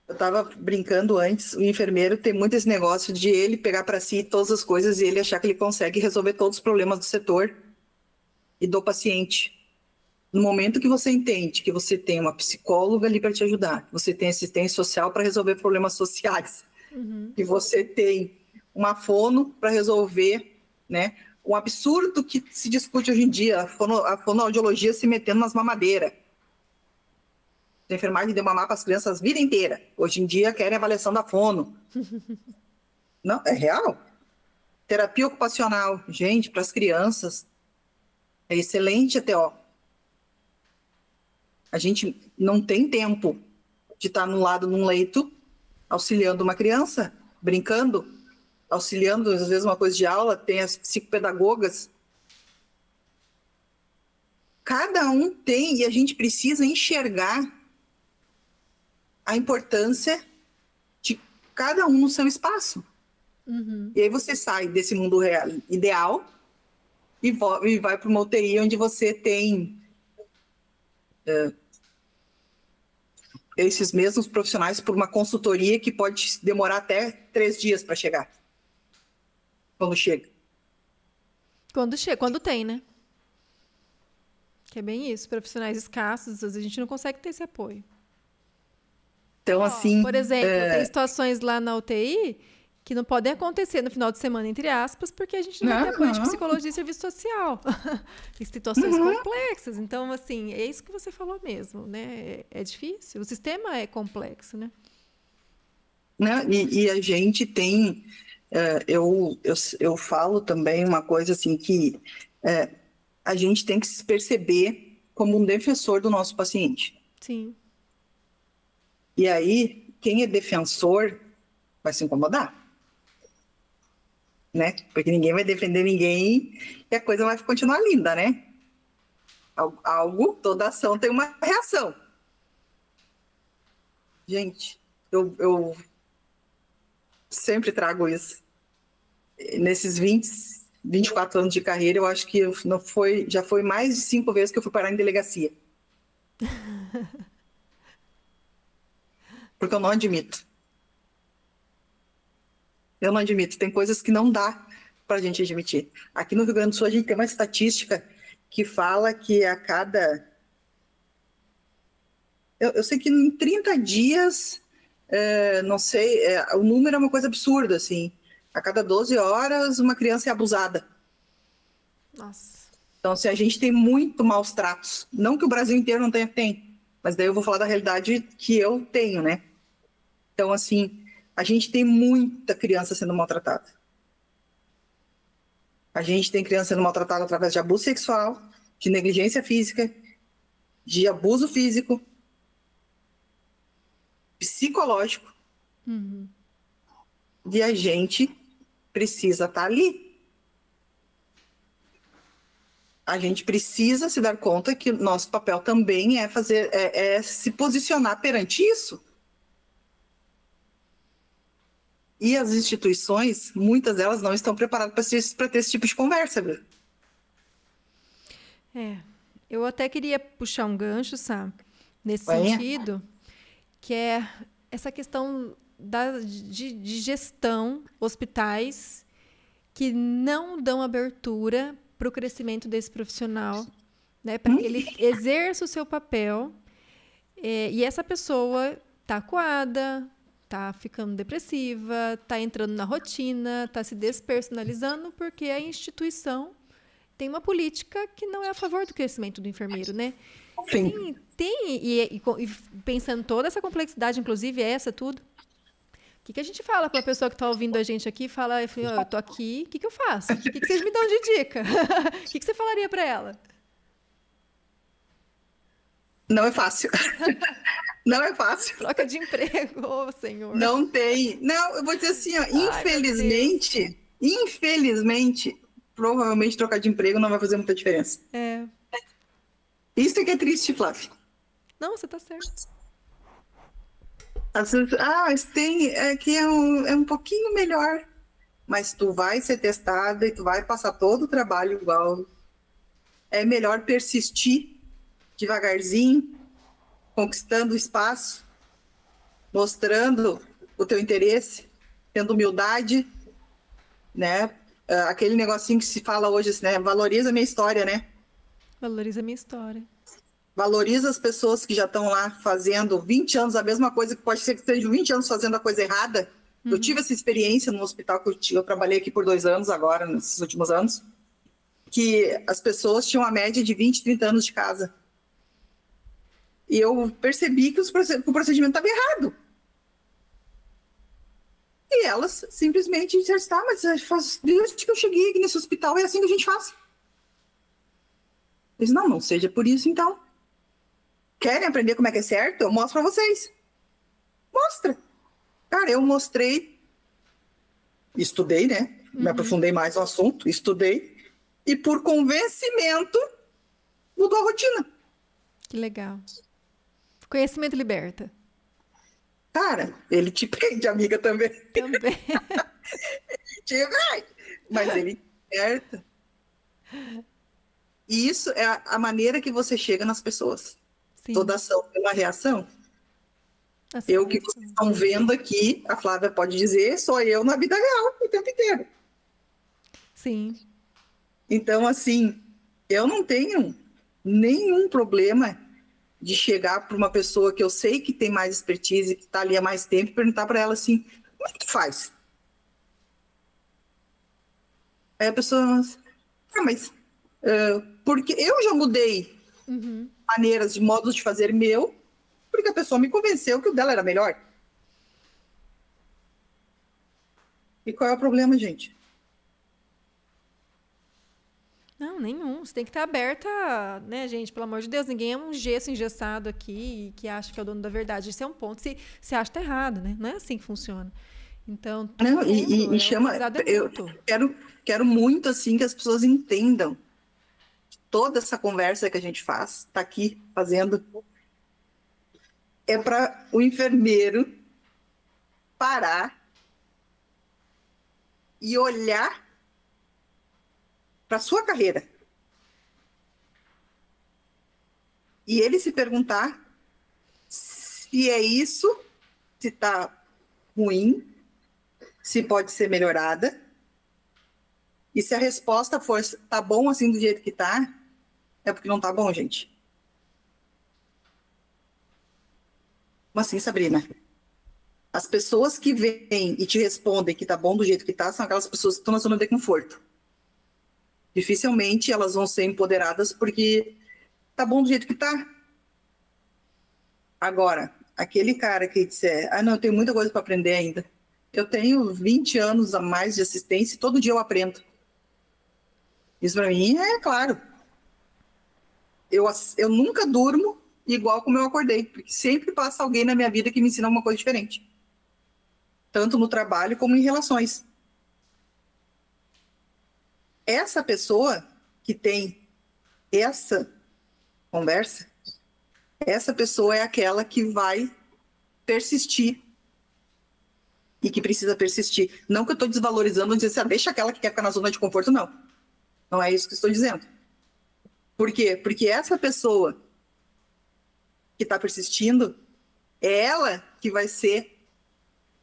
Eu estava brincando antes, o enfermeiro tem muito esse negócio de ele pegar para si todas as coisas e ele achar que ele consegue resolver todos os problemas do setor e do paciente. No momento que você entende que você tem uma psicóloga ali para te ajudar, que você tem assistência social para resolver problemas sociais, que você tem uma fono para resolver, né, um absurdo que se discute hoje em dia, a fonoaudiologia se metendo nas mamadeiras. A enfermagem deu mamar para as crianças a vida inteira. Hoje em dia querem avaliação da fono. Não, é real. Terapia ocupacional, gente, para as crianças, é excelente até, ó. A gente não tem tempo de estar no lado de um leito, auxiliando uma criança, brincando, auxiliando, às vezes, uma coisa de aula, tem as psicopedagogas. Cada um tem, e a gente precisa enxergar a importância de cada um no seu espaço. E aí você sai desse mundo real, ideal e vai para uma UTI onde você tem esses mesmos profissionais por uma consultoria que pode demorar até 3 dias para chegar. Quando chega. Quando tem, né? Que é bem isso, profissionais escassos, às vezes a gente não consegue ter esse apoio. Então, assim... Por exemplo, tem situações lá na UTI que não podem acontecer no final de semana, entre aspas, porque a gente não vai ter apoio de psicologia e serviço social. Tem situações complexas. Então, assim, é isso que você falou mesmo, né? É difícil. O sistema é complexo, né? E a gente tem... eu falo também uma coisa assim que a gente tem que se perceber como um defensor do nosso paciente. Sim. E aí, quem é defensor vai se incomodar. Né? Porque ninguém vai defender ninguém e a coisa vai continuar linda, né? Toda ação tem uma reação. Gente, eu sempre trago isso. Nesses 24 anos de carreira, eu acho que já foi mais de 5 vezes que eu fui parar em delegacia. Porque eu não admito. Eu não admito. Tem coisas que não dá para a gente admitir. Aqui no Rio Grande do Sul, a gente tem uma estatística que fala que a cada... Eu sei que em 30 dias, não sei, o número é uma coisa absurda, assim. A cada 12 horas, uma criança é abusada. Nossa. Então, assim, a gente tem muito maus tratos. Não que o Brasil inteiro não tenha, tem. Mas daí eu vou falar da realidade que eu tenho, né? Então, assim... A gente tem muita criança sendo maltratada. A gente tem criança sendo maltratada através de abuso sexual, de negligência física, de abuso físico, psicológico. E a gente precisa estar ali. A gente precisa se dar conta que o nosso papel também é se posicionar perante isso. E as instituições, muitas delas não estão preparadas para ter esse tipo de conversa, viu? Eu até queria puxar um gancho, sabe? Nesse sentido, que é essa questão de gestão, hospitais que não dão abertura para o crescimento desse profissional, né? Para que ele exerça o seu papel. E essa pessoa está acuada, está ficando depressiva, está entrando na rotina, está se despersonalizando, porque a instituição tem uma política que não é a favor do crescimento do enfermeiro, né? Sim. E pensando toda essa complexidade, inclusive essa, tudo, o que a gente fala para a pessoa que está ouvindo a gente aqui? Fala, eu estou aqui, o que eu faço? O que vocês me dão de dica? O que você falaria para ela? Não é fácil. Não é fácil. Troca de emprego, ô senhor. Não tem. Não, eu vou dizer assim, ó, infelizmente, provavelmente trocar de emprego não vai fazer muita diferença. Isso é que é triste, Flávia. Não, você tá certo. Às vezes, mas que é um pouquinho melhor. Mas tu vai ser testada e tu vai passar todo o trabalho igual. É melhor persistir devagarzinho, conquistando o espaço, mostrando o teu interesse, tendo humildade, né? Aquele negocinho que se fala hoje, né? Valoriza a minha história, né? Valoriza a minha história. Valoriza as pessoas que já estão lá fazendo 20 anos a mesma coisa, que pode ser que estejam 20 anos fazendo a coisa errada. Eu tive essa experiência no hospital que eu trabalhei aqui por 2 anos agora, nesses últimos anos, que as pessoas tinham a média de 20, 30 anos de casa. E eu percebi que o procedimento estava errado. E elas simplesmente disseram, tá, mas faz desde que eu cheguei aqui nesse hospital, é assim que a gente faz. Eu disse, não seja por isso então. Querem aprender como é que é certo? Eu mostro para vocês. Mostra. Cara, eu mostrei, estudei, né? Me aprofundei mais no assunto, estudei. E por convencimento, mudou a rotina. Que legal. Conhecimento liberta. Cara, ele te prende, amiga, também. Também. Mas ele liberta. E isso é a maneira que você chega nas pessoas. Sim. Toda ação tem uma reação. Assim, Eu que vocês estão vendo aqui, a Flávia pode dizer, sou eu na vida real o tempo inteiro. Sim. Então, assim, eu não tenho nenhum problema de chegar para uma pessoa que eu sei que tem mais expertise, que está ali há mais tempo, e perguntar para ela assim, como é que tu faz? Aí a pessoa, porque eu já mudei maneiras, de modos de fazer meu, porque a pessoa me convenceu que o dela era melhor. E qual é o problema, gente? Não, nenhum. Você tem que estar aberta, né, gente? Pelo amor de Deus, ninguém é um gesso engessado aqui que acha que é o dono da verdade. Isso é um ponto. Se acha que tá errado, né? Não é assim que funciona. Então, Não, e chama. Eu quero muito assim que as pessoas entendam que toda essa conversa que a gente faz, tá aqui fazendo, é para o enfermeiro parar e olhar para sua carreira. E ele se perguntar se é isso, se está ruim, se pode ser melhorada. E se a resposta for tá bom assim do jeito que tá, é porque não tá bom, gente. Como assim, Sabrina? As pessoas que vêm e te respondem que tá bom do jeito que tá são aquelas pessoas que estão na zona de conforto. Dificilmente elas vão ser empoderadas porque tá bom do jeito que tá. Agora, aquele cara que disser, não, eu tenho muita coisa para aprender ainda. Eu tenho 20 anos a mais de assistência e todo dia eu aprendo. Isso para mim é claro. Eu nunca durmo igual como eu acordei, porque sempre passa alguém na minha vida que me ensina uma coisa diferente. Tanto no trabalho como em relações. Essa pessoa que tem essa conversa, essa pessoa é aquela que vai persistir e que precisa persistir. Não que eu estou desvalorizando, dizer assim, deixa aquela que quer ficar na zona de conforto, não. Não é isso que estou dizendo. Por quê? Porque essa pessoa que está persistindo é ela que vai ser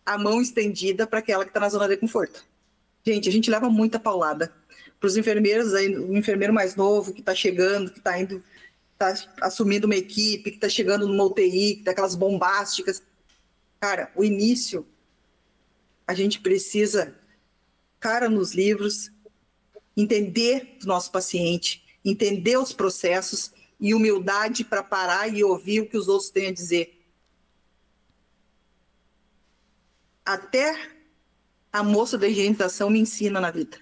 a mão estendida para aquela que está na zona de conforto. Gente, a gente leva muita paulada. Para os enfermeiros, aí, o enfermeiro mais novo que está chegando, que está indo, está assumindo uma equipe, que está chegando numa UTI, que tá aquelas bombásticas. Cara, o início, a gente precisa, cara, nos livros, entender do nosso paciente, entender os processos e humildade para parar e ouvir o que os outros têm a dizer. Até a moça da higienização me ensina na vida.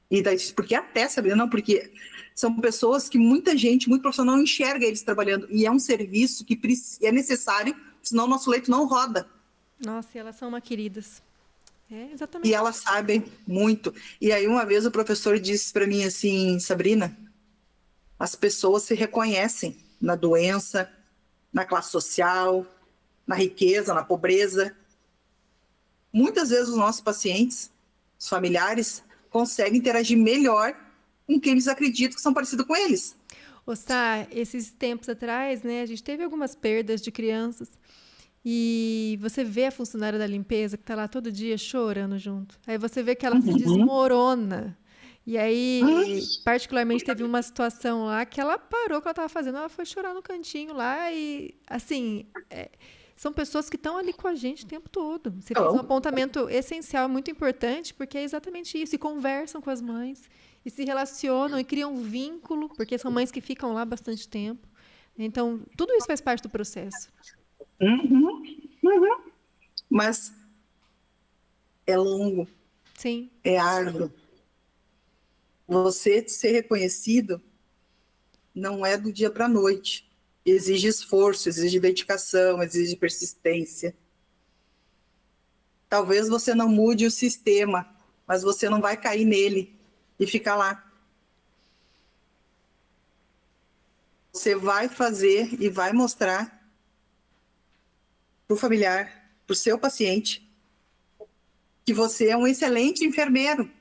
E daí, porque até, Sabrina, não, porque são pessoas que muita gente, muito profissional, não enxerga eles trabalhando. E é um serviço que é necessário, senão o nosso leito não roda. Nossa, e elas são uma queridas. É, exatamente. E elas sabem muito. E aí, uma vez, o professor disse para mim assim, Sabrina, as pessoas se reconhecem na doença, na classe social, na riqueza, na pobreza. Muitas vezes os nossos pacientes, os familiares, conseguem interagir melhor com quem eles acreditam que são parecidos com eles. Sá, esses tempos atrás, né, a gente teve algumas perdas de crianças e você vê a funcionária da limpeza que está lá todo dia chorando junto. Aí você vê que ela se desmorona. E aí, particularmente, teve uma situação lá que ela parou o que ela estava fazendo, ela foi chorar no cantinho lá e, assim, são pessoas que estão ali com a gente o tempo todo. Você fez um apontamento essencial, muito importante, porque é exatamente isso. E conversam com as mães, e se relacionam, e criam um vínculo, porque são mães que ficam lá bastante tempo. Então, tudo isso faz parte do processo. Mas é longo. Sim. É árduo. Você ser reconhecido não é do dia para a noite. Exige esforço, exige dedicação, exige persistência. Talvez você não mude o sistema, mas você não vai cair nele e ficar lá. Você vai fazer e vai mostrar para o familiar, para o seu paciente, que você é um excelente enfermeiro.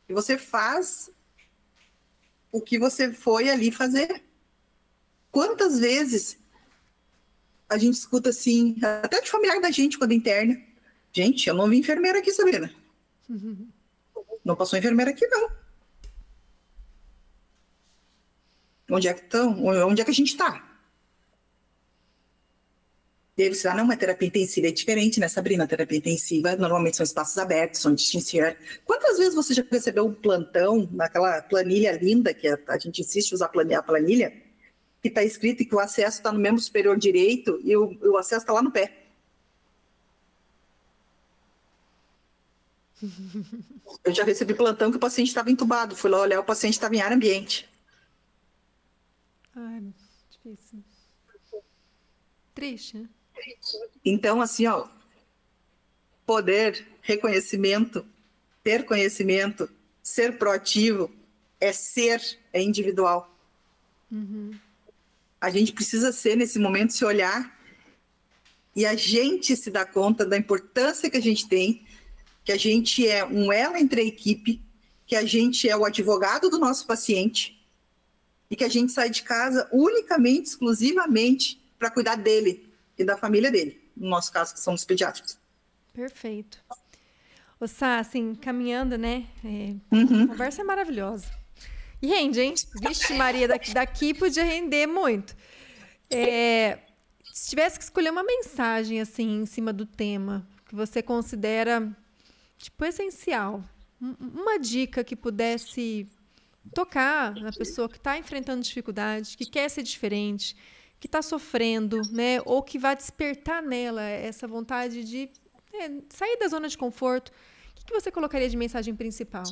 E você faz o que você foi ali fazer. Quantas vezes a gente escuta assim, até de familiar da gente quando interna, gente, eu não vi enfermeira aqui, Sabrina. Não passou enfermeira aqui, não. Onde é que estão? Onde é que a gente está? E aí você não, mas terapia intensiva é diferente, né, Sabrina? Terapia intensiva normalmente são espaços abertos, são distinção. Quantas vezes você já recebeu um plantão naquela planilha linda, que a gente insiste em usar a planilha, que está escrito que o acesso está no membro superior direito e o acesso está lá no pé? Eu já recebi plantão que o paciente estava entubado. Fui lá olhar, o paciente estava em ar ambiente. Ai, difícil. Triste, né? Então, assim, ó, poder, reconhecimento, ter conhecimento, ser proativo, é individual. A gente precisa ser, nesse momento, se olhar e a gente se dar conta da importância que a gente tem, que a gente é um elo entre a equipe, que a gente é o advogado do nosso paciente e que a gente sai de casa unicamente, exclusivamente, para cuidar dele e da família dele, no nosso caso, que somos pediátricos. Perfeito. Ô, Sá, assim, caminhando, né? A conversa é maravilhosa. E rende, hein? Vixe, Maria, daqui podia render muito. Se tivesse que escolher uma mensagem, assim, em cima do tema, que você considera, tipo, essencial, uma dica que pudesse tocar na pessoa que está enfrentando dificuldade, que quer ser diferente, que está sofrendo, né? Ou que vai despertar nela essa vontade de sair da zona de conforto, o que você colocaria de mensagem principal?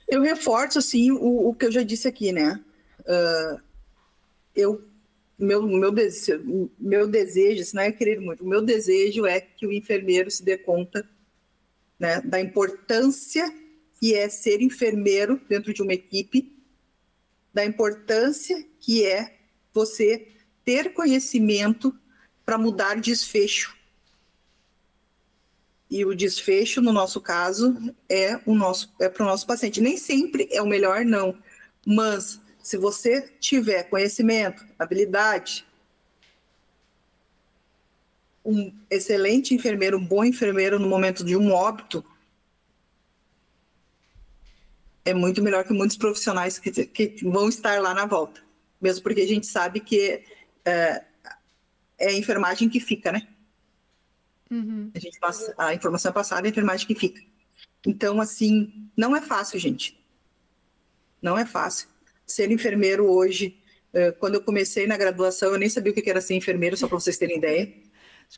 Eu reforço, assim, o que eu já disse aqui, né? Meu desejo, se não é querer muito, o meu desejo é que o enfermeiro se dê conta, né, da importância que é ser enfermeiro dentro de uma equipe, da importância que é você ter conhecimento para mudar desfecho. E o desfecho, no nosso caso, é para o nosso paciente. Nem sempre é o melhor, não. Mas, se você tiver conhecimento, habilidade, um excelente enfermeiro, um bom enfermeiro no momento de um óbito, é muito melhor que muitos profissionais que vão estar lá na volta. Mesmo porque a gente sabe que é a enfermagem que fica, né? A informação é passada, a enfermagem que fica. Então, assim, não é fácil, gente. Não é fácil. Ser enfermeiro hoje, quando eu comecei na graduação, eu nem sabia o que era ser enfermeiro, só para vocês terem ideia.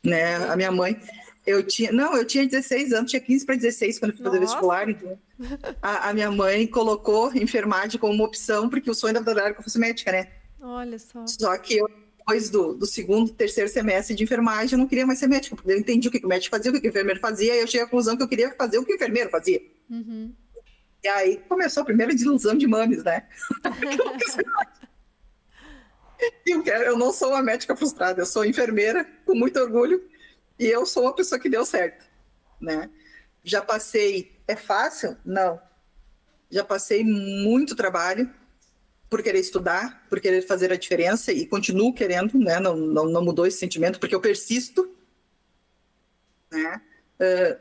Né? A minha mãe... Eu tinha 16 anos, tinha 15 para 16 quando eu fui fazer vestibular. Então, a minha mãe colocou enfermagem como uma opção, porque o sonho da verdade era que eu fosse médica, né? Olha só. Só que eu, depois do segundo, terceiro semestre de enfermagem, eu não queria mais ser médica, porque eu entendi o que o médico fazia, o que o enfermeiro fazia, e eu cheguei à conclusão que eu queria fazer o que o enfermeiro fazia. E aí começou a primeira desilusão de mames, né? Eu não sou uma médica frustrada, eu sou enfermeira com muito orgulho, e eu sou uma pessoa que deu certo, né? Já passei... É fácil? Não. Já passei muito trabalho por querer estudar, por querer fazer a diferença, e continuo querendo, né? Não mudou esse sentimento, porque eu persisto, né?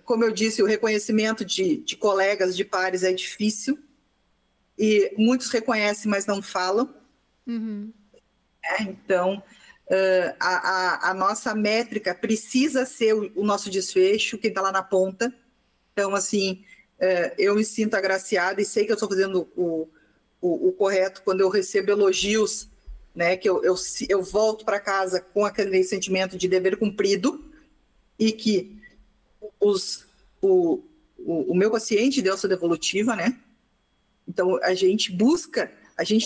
Como eu disse, o reconhecimento de colegas, de pares é difícil. E muitos reconhecem, mas não falam. Uhum. Então, a nossa métrica precisa ser o nosso desfecho, quem está lá na ponta. Então, assim, eu me sinto agraciada e sei que eu estou fazendo o correto quando eu recebo elogios, né, que eu volto para casa com aquele sentimento de dever cumprido e que o meu paciente deu essa devolutiva, né? Então, a gente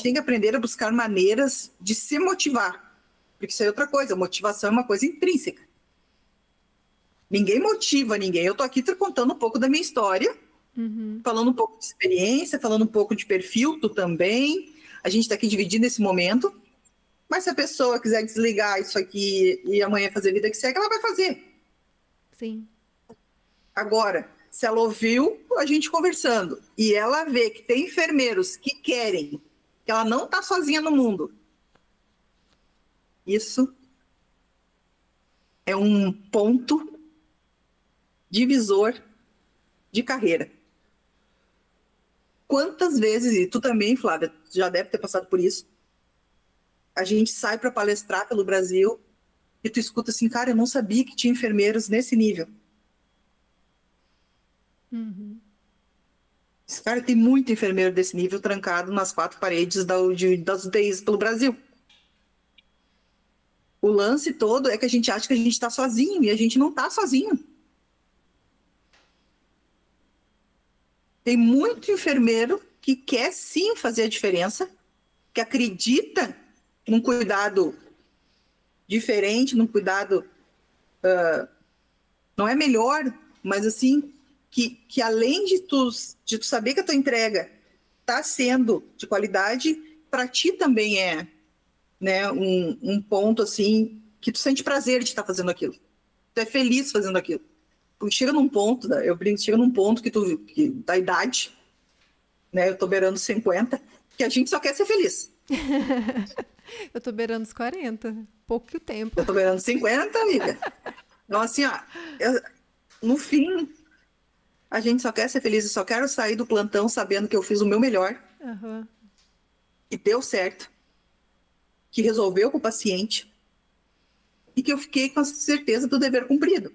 tem que aprender a buscar maneiras de se motivar, porque isso é outra coisa, motivação é uma coisa intrínseca. Ninguém motiva ninguém. Eu estou aqui contando um pouco da minha história, falando um pouco de experiência, falando um pouco de perfil, tu também. A gente está aqui dividindo esse momento, mas se a pessoa quiser desligar isso aqui e amanhã fazer a vida que segue, ela vai fazer. Sim. Agora, se ela ouviu a gente conversando e ela vê que tem enfermeiros que querem, que ela não está sozinha no mundo, isso é um ponto divisor de carreira. Quantas vezes, e tu também, Flávia, já deve ter passado por isso, a gente sai para palestrar pelo Brasil e tu escuta assim, cara, eu não sabia que tinha enfermeiros nesse nível. Esse cara tem muito enfermeiro desse nível trancado nas 4 paredes das UTIs pelo Brasil. O lance todo é que a gente acha que a gente está sozinho e a gente não está sozinho. Tem muito enfermeiro que quer sim fazer a diferença, que acredita num cuidado diferente, num cuidado não é melhor, mas assim, que além de tu saber que a tua entrega está sendo de qualidade, para ti também é, né, um ponto assim, que tu sente prazer de estar fazendo aquilo. Tu é feliz fazendo aquilo. Porque chega num ponto, eu brinco, chega num ponto que da idade, né, eu tô beirando 50, que a gente só quer ser feliz. Eu tô beirando os 40, pouco tempo. Eu tô beirando 50, amiga. Então, assim, ó, no fim, a gente só quer ser feliz. Eu só quero sair do plantão sabendo que eu fiz o meu melhor, que deu certo, que resolveu com o paciente e que eu fiquei com a certeza do dever cumprido.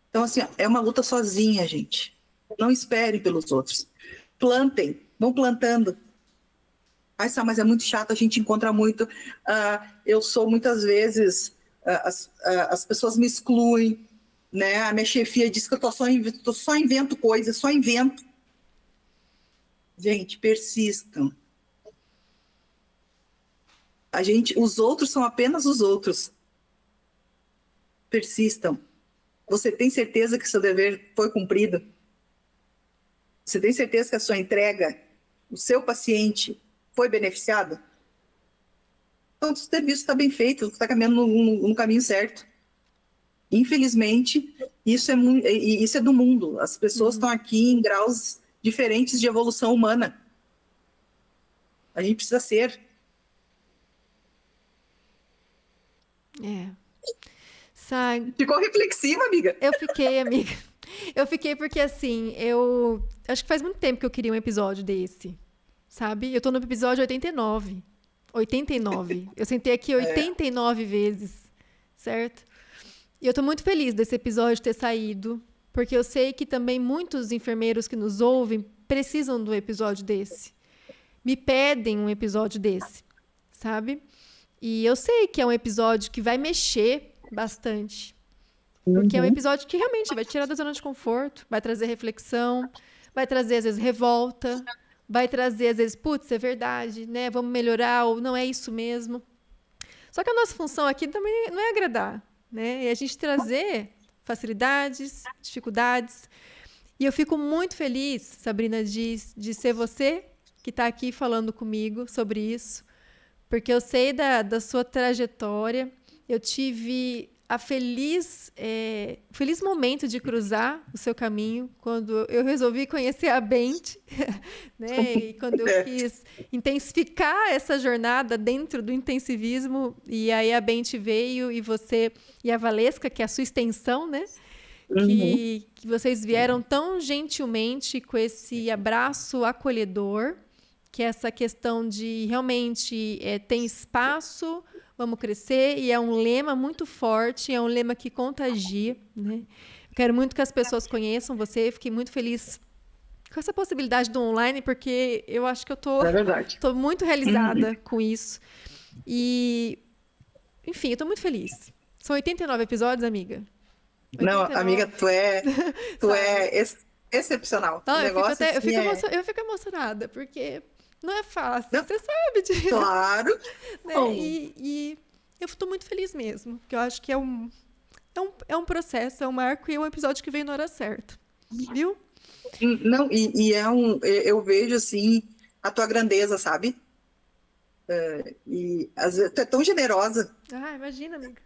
Então, assim, é uma luta sozinha, gente. Não esperem pelos outros. Plantem, vão plantando. Ai, mas é muito chato, a gente encontra muito. Eu sou muitas vezes, as pessoas me excluem, né? A minha chefia diz que eu só invento coisas, só invento. Gente, persistam. Os outros são apenas os outros. Persistam. Você tem certeza que seu dever foi cumprido? Você tem certeza que a sua entrega, o seu paciente, foi beneficiado? Então, o serviço está bem feito, está caminhando no caminho certo. Infelizmente, isso é do mundo. As pessoas estão aqui em graus diferentes de evolução humana. A gente precisa ser. Sabe? Ficou reflexiva, amiga? Eu fiquei, amiga. Eu fiquei porque, assim, eu acho que faz muito tempo que eu queria um episódio desse, sabe? Eu tô no episódio 89. 89. Eu sentei aqui 89 vezes, certo? E eu tô muito feliz desse episódio ter saído, porque eu sei que também muitos enfermeiros que nos ouvem precisam de um episódio desse. Me pedem um episódio desse, sabe? E eu sei que é um episódio que vai mexer bastante. Porque é um episódio que realmente vai tirar da zona de conforto, vai trazer reflexão, vai trazer, às vezes, revolta, vai trazer, às vezes, putz, é verdade, né? Vamos melhorar, ou não é isso mesmo. Só que a nossa função aqui também não é agradar, né? É a gente trazer facilidades, dificuldades. E eu fico muito feliz, Sabrina, de ser você que está aqui falando comigo sobre isso, porque eu sei da sua trajetória. Eu tive a feliz momento de cruzar o seu caminho quando eu resolvi conhecer a Bente, né? E quando eu quis intensificar essa jornada dentro do intensivismo, e aí a Bente veio e você e a Valesca, que é a sua extensão, né? Uhum. que vocês vieram tão gentilmente com esse abraço acolhedor, que é essa questão de realmente tem espaço, vamos crescer, e é um lema muito forte, é um lema que contagia, né? Eu quero muito que as pessoas conheçam você, fiquei muito feliz com essa possibilidade do online, porque eu acho que eu É verdade. tô muito Uhum. realizada com isso. E, enfim, eu tô muito feliz. São 89 episódios, amiga. Não, amiga, 89, tu sabe? é excepcional. O Não, negócio assim é. eu fico emocionada, porque não é fácil, Não, você sabe disso, claro que né? não. E eu estou muito feliz mesmo, porque eu acho que é um processo, é um marco e é um episódio que veio na hora certa, viu? Não, e é eu vejo assim a tua grandeza, sabe? E às vezes tu é tão generosa. Ah, imagina, amiga.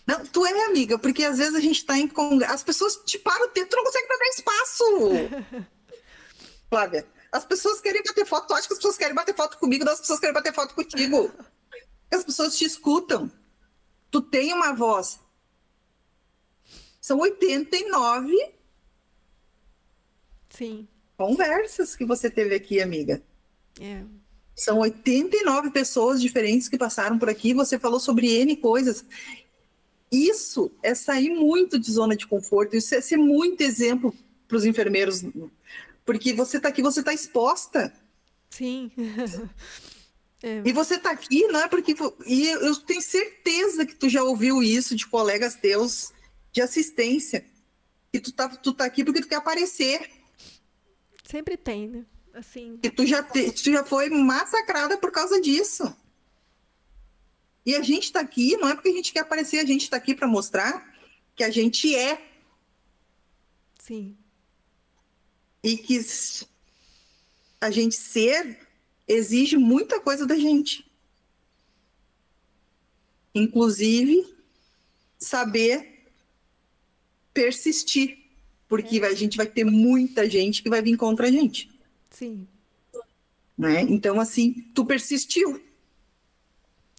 Não, tu é amiga, porque às vezes a gente tá em as pessoas te param o tempo, tu não consegue dar espaço. Flávia, as pessoas querem bater foto, tu acha que as pessoas querem bater foto comigo, não, as pessoas querem bater foto contigo. As pessoas te escutam. Tu tem uma voz. São 89 Sim, conversas que você teve aqui, amiga. é, São 89 pessoas diferentes que passaram por aqui. Você falou sobre N coisas. Isso é sair muito de zona de conforto. Isso é ser muito exemplo para os enfermeiros. Porque você está aqui, você está exposta. sim. E você está aqui, não é porque. E eu tenho certeza que tu já ouviu isso de colegas teus de assistência. Que tu tá aqui porque tu quer aparecer. Sempre tem, né? Assim, Que tu já foi massacrada por causa disso. E a gente está aqui, não é porque a gente quer aparecer, a gente está aqui para mostrar que a gente é. sim, E que a gente ser exige muita coisa da gente. Inclusive, saber persistir. Porque a gente vai ter muita gente que vai vir contra a gente. sim. Né? Então, assim, tu persistiu.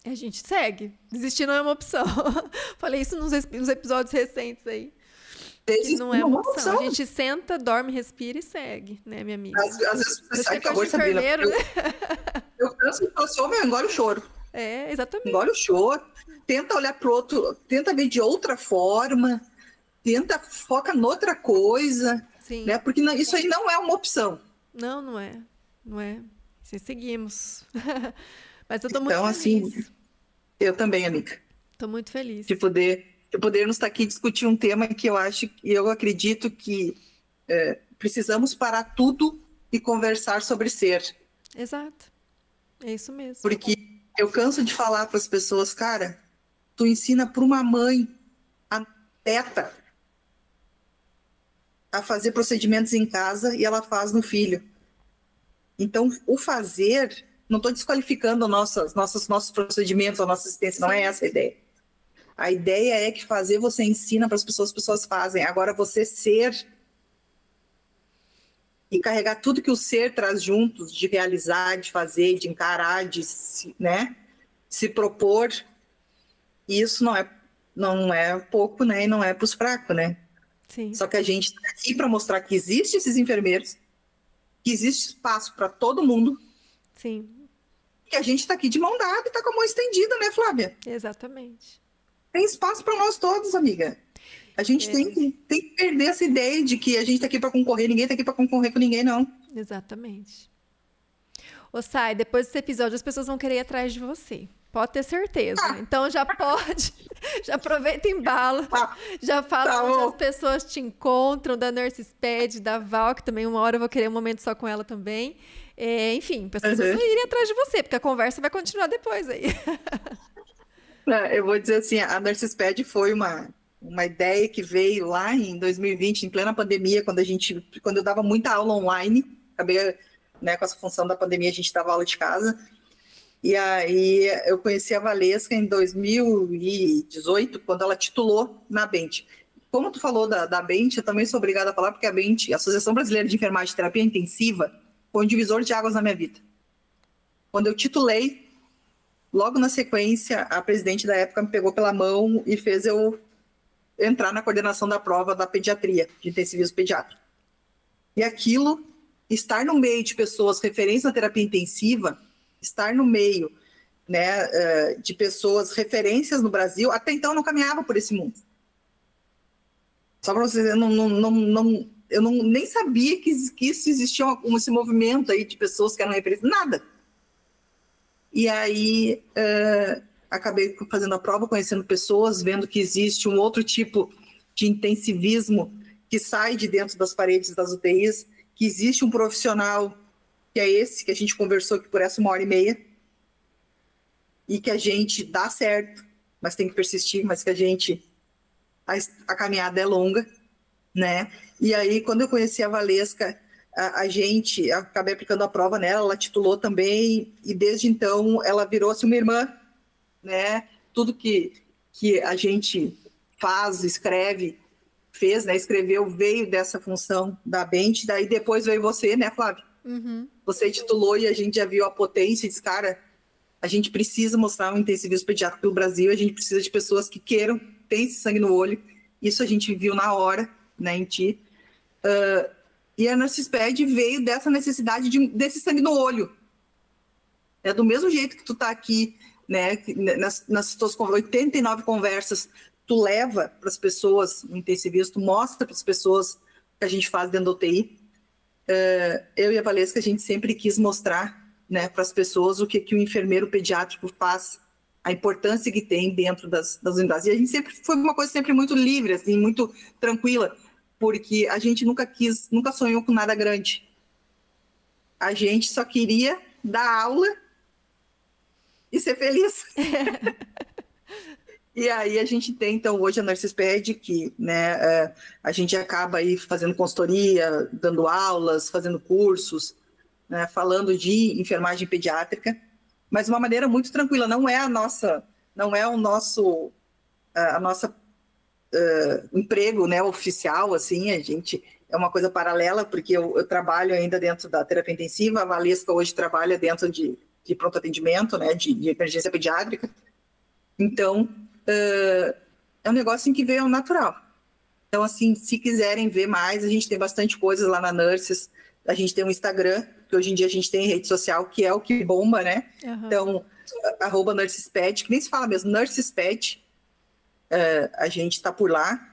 A gente segue. Desistir não é uma opção. Falei isso nos episódios recentes aí. Que não é uma opção. A gente senta, dorme, respira e segue, né, minha amiga? Às vezes você sai Ficou com a de Sabrina. enfermeiro, né? Eu canso de falar, meu, engole o choro. É, exatamente. Engole o choro. Tenta olhar pro outro, tenta ver de outra forma. Tenta, foca noutra coisa. Sim. Né? Porque isso aí não é uma opção. Não, não é. Não é. Se seguimos. Mas eu tô muito Então, feliz. assim, eu também, amiga. Tô muito feliz. De podermos estar aqui discutir um tema que eu acredito que precisamos parar tudo e conversar sobre ser. Exato. É isso mesmo. Porque eu canso de falar para as pessoas, cara, tu ensina para uma mãe, a neta, a fazer procedimentos em casa e ela faz no filho. Então, o fazer, não estou desqualificando nossos procedimentos, a nossa assistência, não é essa a ideia. A ideia é que fazer você ensina para as pessoas fazem. Agora, você ser e carregar tudo que o ser traz juntos, de realizar, de fazer, de encarar, de se propor, isso não é pouco, né? E não é para os fracos, né? Sim. Só que a gente está aqui para mostrar que existem esses enfermeiros, que existe espaço para todo mundo. Sim. Que a gente está aqui de mão dada e está com a mão estendida, né, Flávia? Exatamente. Tem espaço para nós todos, amiga. A gente tem que perder essa ideia de que a gente está aqui para concorrer, ninguém está aqui para concorrer com ninguém, não. Exatamente. Ô, Sai, depois desse episódio as pessoas vão querer ir atrás de você. Pode ter certeza. Então já aproveita e embala. Já fala onde as pessoas te encontram, da Nurses Ped, da Val, que também uma hora eu vou querer um momento só com ela também. Enfim, para as pessoas irem atrás de você, porque a conversa vai continuar depois aí. Eu vou dizer assim, a Nurses Ped foi uma ideia que veio lá em 2020, em plena pandemia, quando eu dava muita aula online, acabei, né, com essa função da pandemia, a gente dava aula de casa. E aí eu conheci a Valesca em 2018, quando ela titulou na Bent. Como tu falou da Bent, eu também sou obrigada a falar, porque a Bent, a Associação Brasileira de Enfermagem e Terapia Intensiva, foi um divisor de águas na minha vida. Quando eu titulei, logo na sequência, a presidente da época me pegou pela mão e fez eu entrar na coordenação da prova da pediatria, de intensivismo pediátrico. E aquilo, estar no meio de pessoas referentes na terapia intensiva, estar no meio, né, de pessoas referências no Brasil, até então eu não caminhava por esse mundo. Só para vocês, eu nem sabia que isso existia esse movimento aí de pessoas que eram referências, nada. E aí acabei fazendo a prova, conhecendo pessoas, vendo que existe um outro tipo de intensivismo que sai de dentro das paredes das UTIs, que existe um profissional que é esse, que a gente conversou aqui por essa 1h30, e que a gente dá certo, mas tem que persistir, mas que a caminhada é longa, né? E aí, quando eu conheci a Valesca, eu acabei aplicando a prova nela, ela titulou também, e desde então ela virou-se uma irmã, né? Tudo que a gente faz, escreve, fez, né? Escreveu, veio dessa função da Bente, daí depois veio você, né, Flávia? Uhum. Você titulou e a gente já viu a potência e disse, cara, a gente precisa mostrar um intensivismo pediátrico pelo Brasil, a gente precisa de pessoas que queiram, tem esse sangue no olho, isso a gente viu na hora, né, em ti. E a Narcisped veio dessa necessidade desse sangue no olho. É do mesmo jeito que tu tá aqui, né, nas tuas 89 conversas, tu leva para as pessoas o intensivismo, tu mostra para as pessoas o que a gente faz dentro da UTI. Eu e a Valesca, a gente sempre quis mostrar, né, para as pessoas o que o enfermeiro pediátrico faz, a importância que tem dentro das unidades. E a gente sempre foi uma coisa sempre muito livre, assim, muito tranquila, porque a gente nunca sonhou com nada grande. A gente só queria dar aula e ser feliz. E aí a gente tem, então, hoje a Narcisped, que, né, a gente acaba aí fazendo consultoria, dando aulas, fazendo cursos, né, falando de enfermagem pediátrica, mas de uma maneira muito tranquila. Não é o nosso emprego, né, oficial, assim. A gente é uma coisa paralela, porque eu trabalho ainda dentro da terapia intensiva, a Valesca hoje trabalha dentro de pronto atendimento, né, de emergência pediátrica. Então, é um negócio em que veio ao natural. Então, assim, se quiserem ver mais, a gente tem bastante coisas lá na Nurses. A gente tem um Instagram, que hoje em dia a gente tem rede social, que é o que bomba, né? Uhum. Então, @NursesPed, que nem se fala mesmo, NursesPed, a gente está por lá.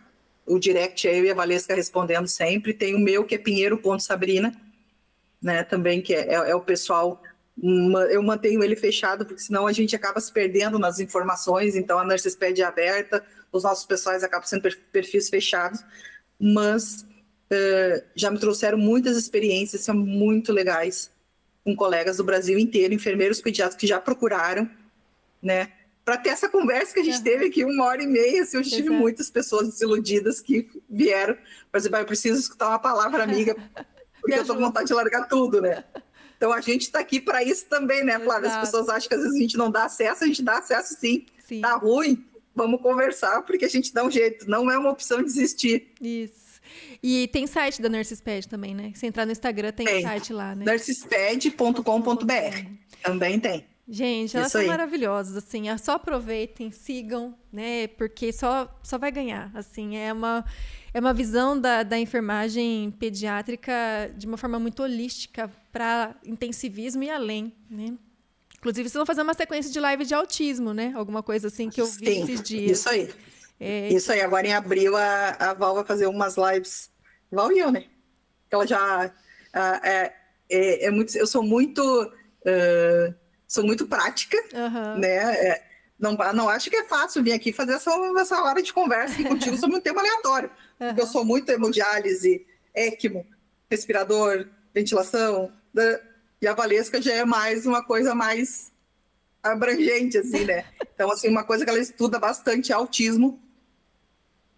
O direct é eu e a Valesca respondendo sempre. Tem o meu, que é pinheiro.sabrina, né? Também, que é o pessoal. Eu mantenho ele fechado, porque senão a gente acaba se perdendo nas informações. Então, a NursesPed é aberta, os nossos pessoais acabam sendo perfis fechados, mas já me trouxeram muitas experiências, são muito legais, com colegas do Brasil inteiro, enfermeiros pediátricos que já procuraram, né, para ter essa conversa que a gente teve aqui 1h30, assim, eu tive muitas pessoas desiludidas que vieram, por exemplo, eu preciso escutar uma palavra amiga, porque eu estou com vontade de largar tudo, né? Então a gente está aqui para isso também, né, Flávia? As pessoas acham que às vezes a gente não dá acesso, a gente dá acesso sim. Tá ruim, vamos conversar, porque a gente dá um jeito, não é uma opção de desistir. Isso. E tem site da Narcisped também, né? Se entrar no Instagram, tem site lá, né? Narcisped.com.br. Também tem. Gente, elas são maravilhosas, assim, só aproveitem, sigam, né? Porque só vai ganhar, assim, é uma visão da enfermagem pediátrica de uma forma muito holística para intensivismo e além, né? Inclusive, vocês vão fazer uma sequência de live de autismo, né? Alguma coisa assim que eu vi esses dias. Isso aí. Isso aí, agora em abril a Val vai fazer umas lives, Val e eu, né? Ela já eu sou muito prática, né? Não acho que é fácil vir aqui fazer essa hora de conversa aqui contigo sobre um tema aleatório. Porque eu sou muito hemodiálise, ECMO, respirador, ventilação, e a Valesca já é mais uma coisa mais abrangente, assim, né? Então, assim, uma coisa que ela estuda bastante é autismo.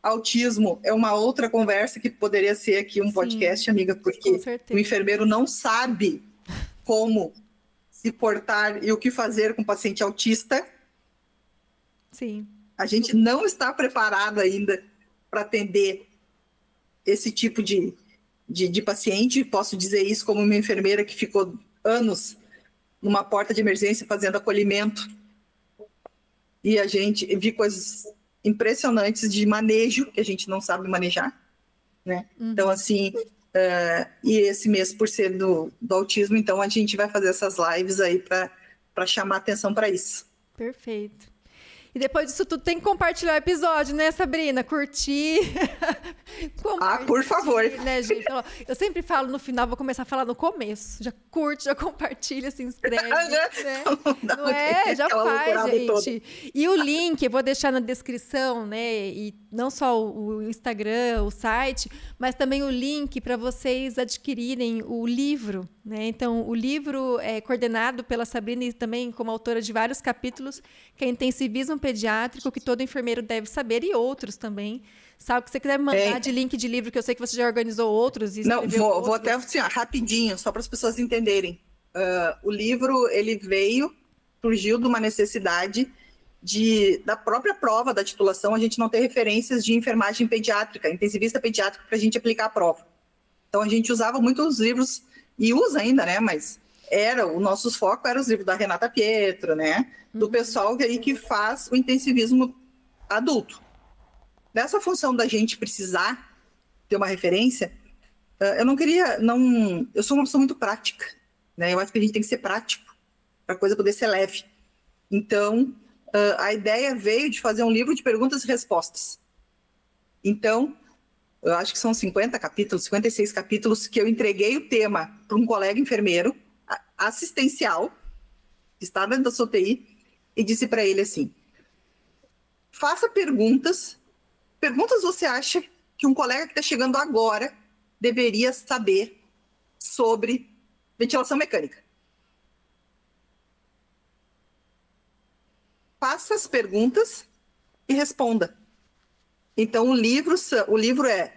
Autismo é uma outra conversa que poderia ser aqui um podcast, amiga, porque o enfermeiro não sabe como se portar e o que fazer com o paciente autista. Sim. A gente não está preparado ainda para atender esse tipo de paciente. Posso dizer isso como uma enfermeira que ficou anos numa porta de emergência fazendo acolhimento. E a gente viu coisas impressionantes de manejo, que a gente não sabe manejar, né? Então, assim, e esse mês, por ser do autismo, então a gente vai fazer essas lives aí para chamar atenção para isso. Perfeito. E depois disso tudo tem que compartilhar o episódio, né, Sabrina? Curtir. Por favor. Né, gente? Então, eu sempre falo no final, vou começar a falar no começo. Já curte, já compartilha, se inscreve. Né? Não é? Já faz, gente. Toda. E o link eu vou deixar na descrição, né? E não só o Instagram, o site, mas também o link para vocês adquirirem o livro, né? Então, o livro é coordenado pela Sabrina e também como autora de vários capítulos, que é Intensivismo Pediátrico, que todo enfermeiro deve saber, e outros também. Sabe, que você quiser mandar de link de livro, que eu sei que você já organizou outros. E não, vou até assim, rapidinho, só para as pessoas entenderem. O livro, ele surgiu de uma necessidade da própria prova da titulação, a gente não ter referências de enfermagem pediátrica, intensivista pediátrico, para a gente aplicar a prova. Então, a gente usava muitos livros, e usa ainda, né? Mas o nosso foco era os livros da Renata Pietro, né? Do pessoal aí que faz o intensivismo adulto. Dessa função da gente precisar ter uma referência, eu sou uma pessoa muito prática, né? Eu acho que a gente tem que ser prático para a coisa poder ser leve. Então, a ideia veio de fazer um livro de perguntas e respostas. Então, eu acho que são 50 capítulos, 56 capítulos, que eu entreguei o tema para um colega enfermeiro assistencial, que está dentro da sua UTI, e disse para ele assim: faça perguntas você acha que um colega que está chegando agora deveria saber sobre ventilação mecânica. Faça as perguntas e responda. Então, o livro é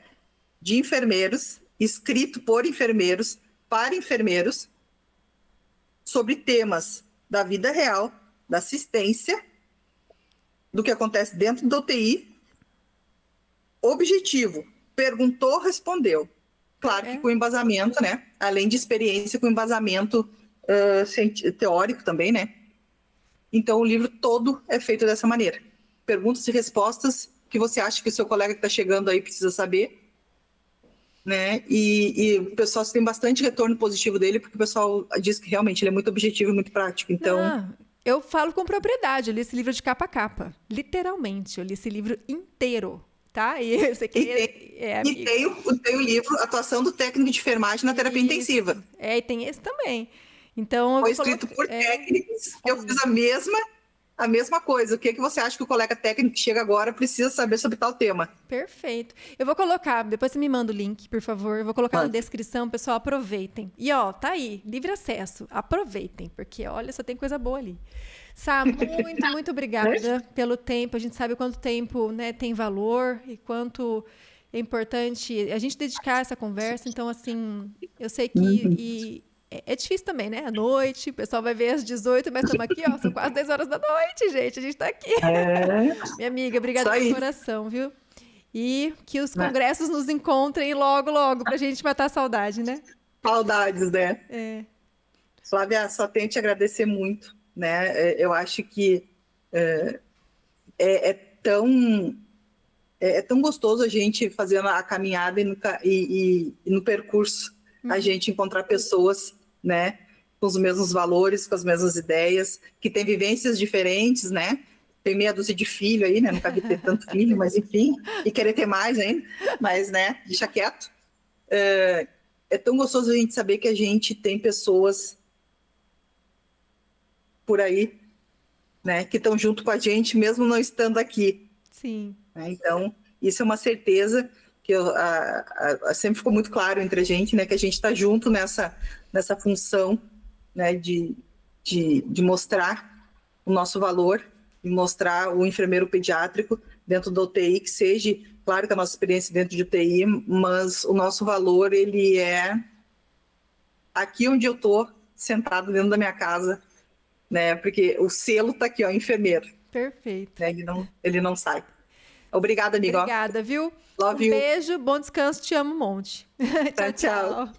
de enfermeiros, escrito por enfermeiros, para enfermeiros, sobre temas da vida real, da assistência, do que acontece dentro da UTI. Objetivo: perguntou, respondeu. Claro que com embasamento, né? Além de experiência, com embasamento teórico também, né? Então, o livro todo é feito dessa maneira. Perguntas e respostas que você acha que o seu colega que está chegando aí precisa saber, né? E o pessoal tem bastante retorno positivo dele, porque o pessoal diz que realmente ele é muito objetivo e muito prático. Então, eu falo com propriedade, eu li esse livro de capa a capa. Literalmente, eu li esse livro inteiro. Tá? E tem o livro Atuação do Técnico de Enfermagem na Terapia Intensiva. E tem esse também. Então, foi escrito por técnicos, que eu fiz a mesma coisa. O que você acha que o colega técnico que chega agora precisa saber sobre tal tema? Perfeito. Eu vou colocar, depois você me manda o link, por favor. Eu vou colocar na descrição, pessoal, aproveitem. E tá aí, livre acesso. Aproveitem, porque olha, só tem coisa boa ali. Sá, muito obrigada pelo tempo. A gente sabe quanto tempo, né, tem valor e é importante a gente dedicar essa conversa. Então, assim, eu sei que é difícil também, né? À noite, o pessoal vai ver às 18, mas estamos aqui, são quase 10 horas da noite, gente. A gente está aqui. Minha amiga, obrigada pelo coração, viu? E que os congressos nos encontrem logo, para a gente matar a saudade, né? Saudades, né? Flávia, só tenho que te agradecer muito, né? Eu acho que é tão gostoso a gente fazer a caminhada e no percurso a gente encontrar pessoas, né, com os mesmos valores, com as mesmas ideias, que têm vivências diferentes, né? Tem meia dúzia de filho aí, né? Não cabe ter tanto filho, mas enfim, e querer ter mais ainda, mas, né, deixa quieto. É tão gostoso a gente saber que a gente tem pessoas por aí, né, que estão junto com a gente, mesmo não estando aqui. Sim. Então, isso é uma certeza que sempre ficou muito claro entre a gente, né, que a gente está junto nessa função, né, de mostrar o nosso valor e mostrar o enfermeiro pediátrico dentro da UTI, que seja, claro que a nossa experiência dentro de UTI, mas o nosso valor, ele é aqui onde eu estou, sentado dentro da minha casa, né, porque o selo está aqui, enfermeiro. Perfeito. Né, ele não sai. Obrigada, amiga. Obrigada, viu? Love you. Beijo, bom descanso, te amo um monte. Tchau.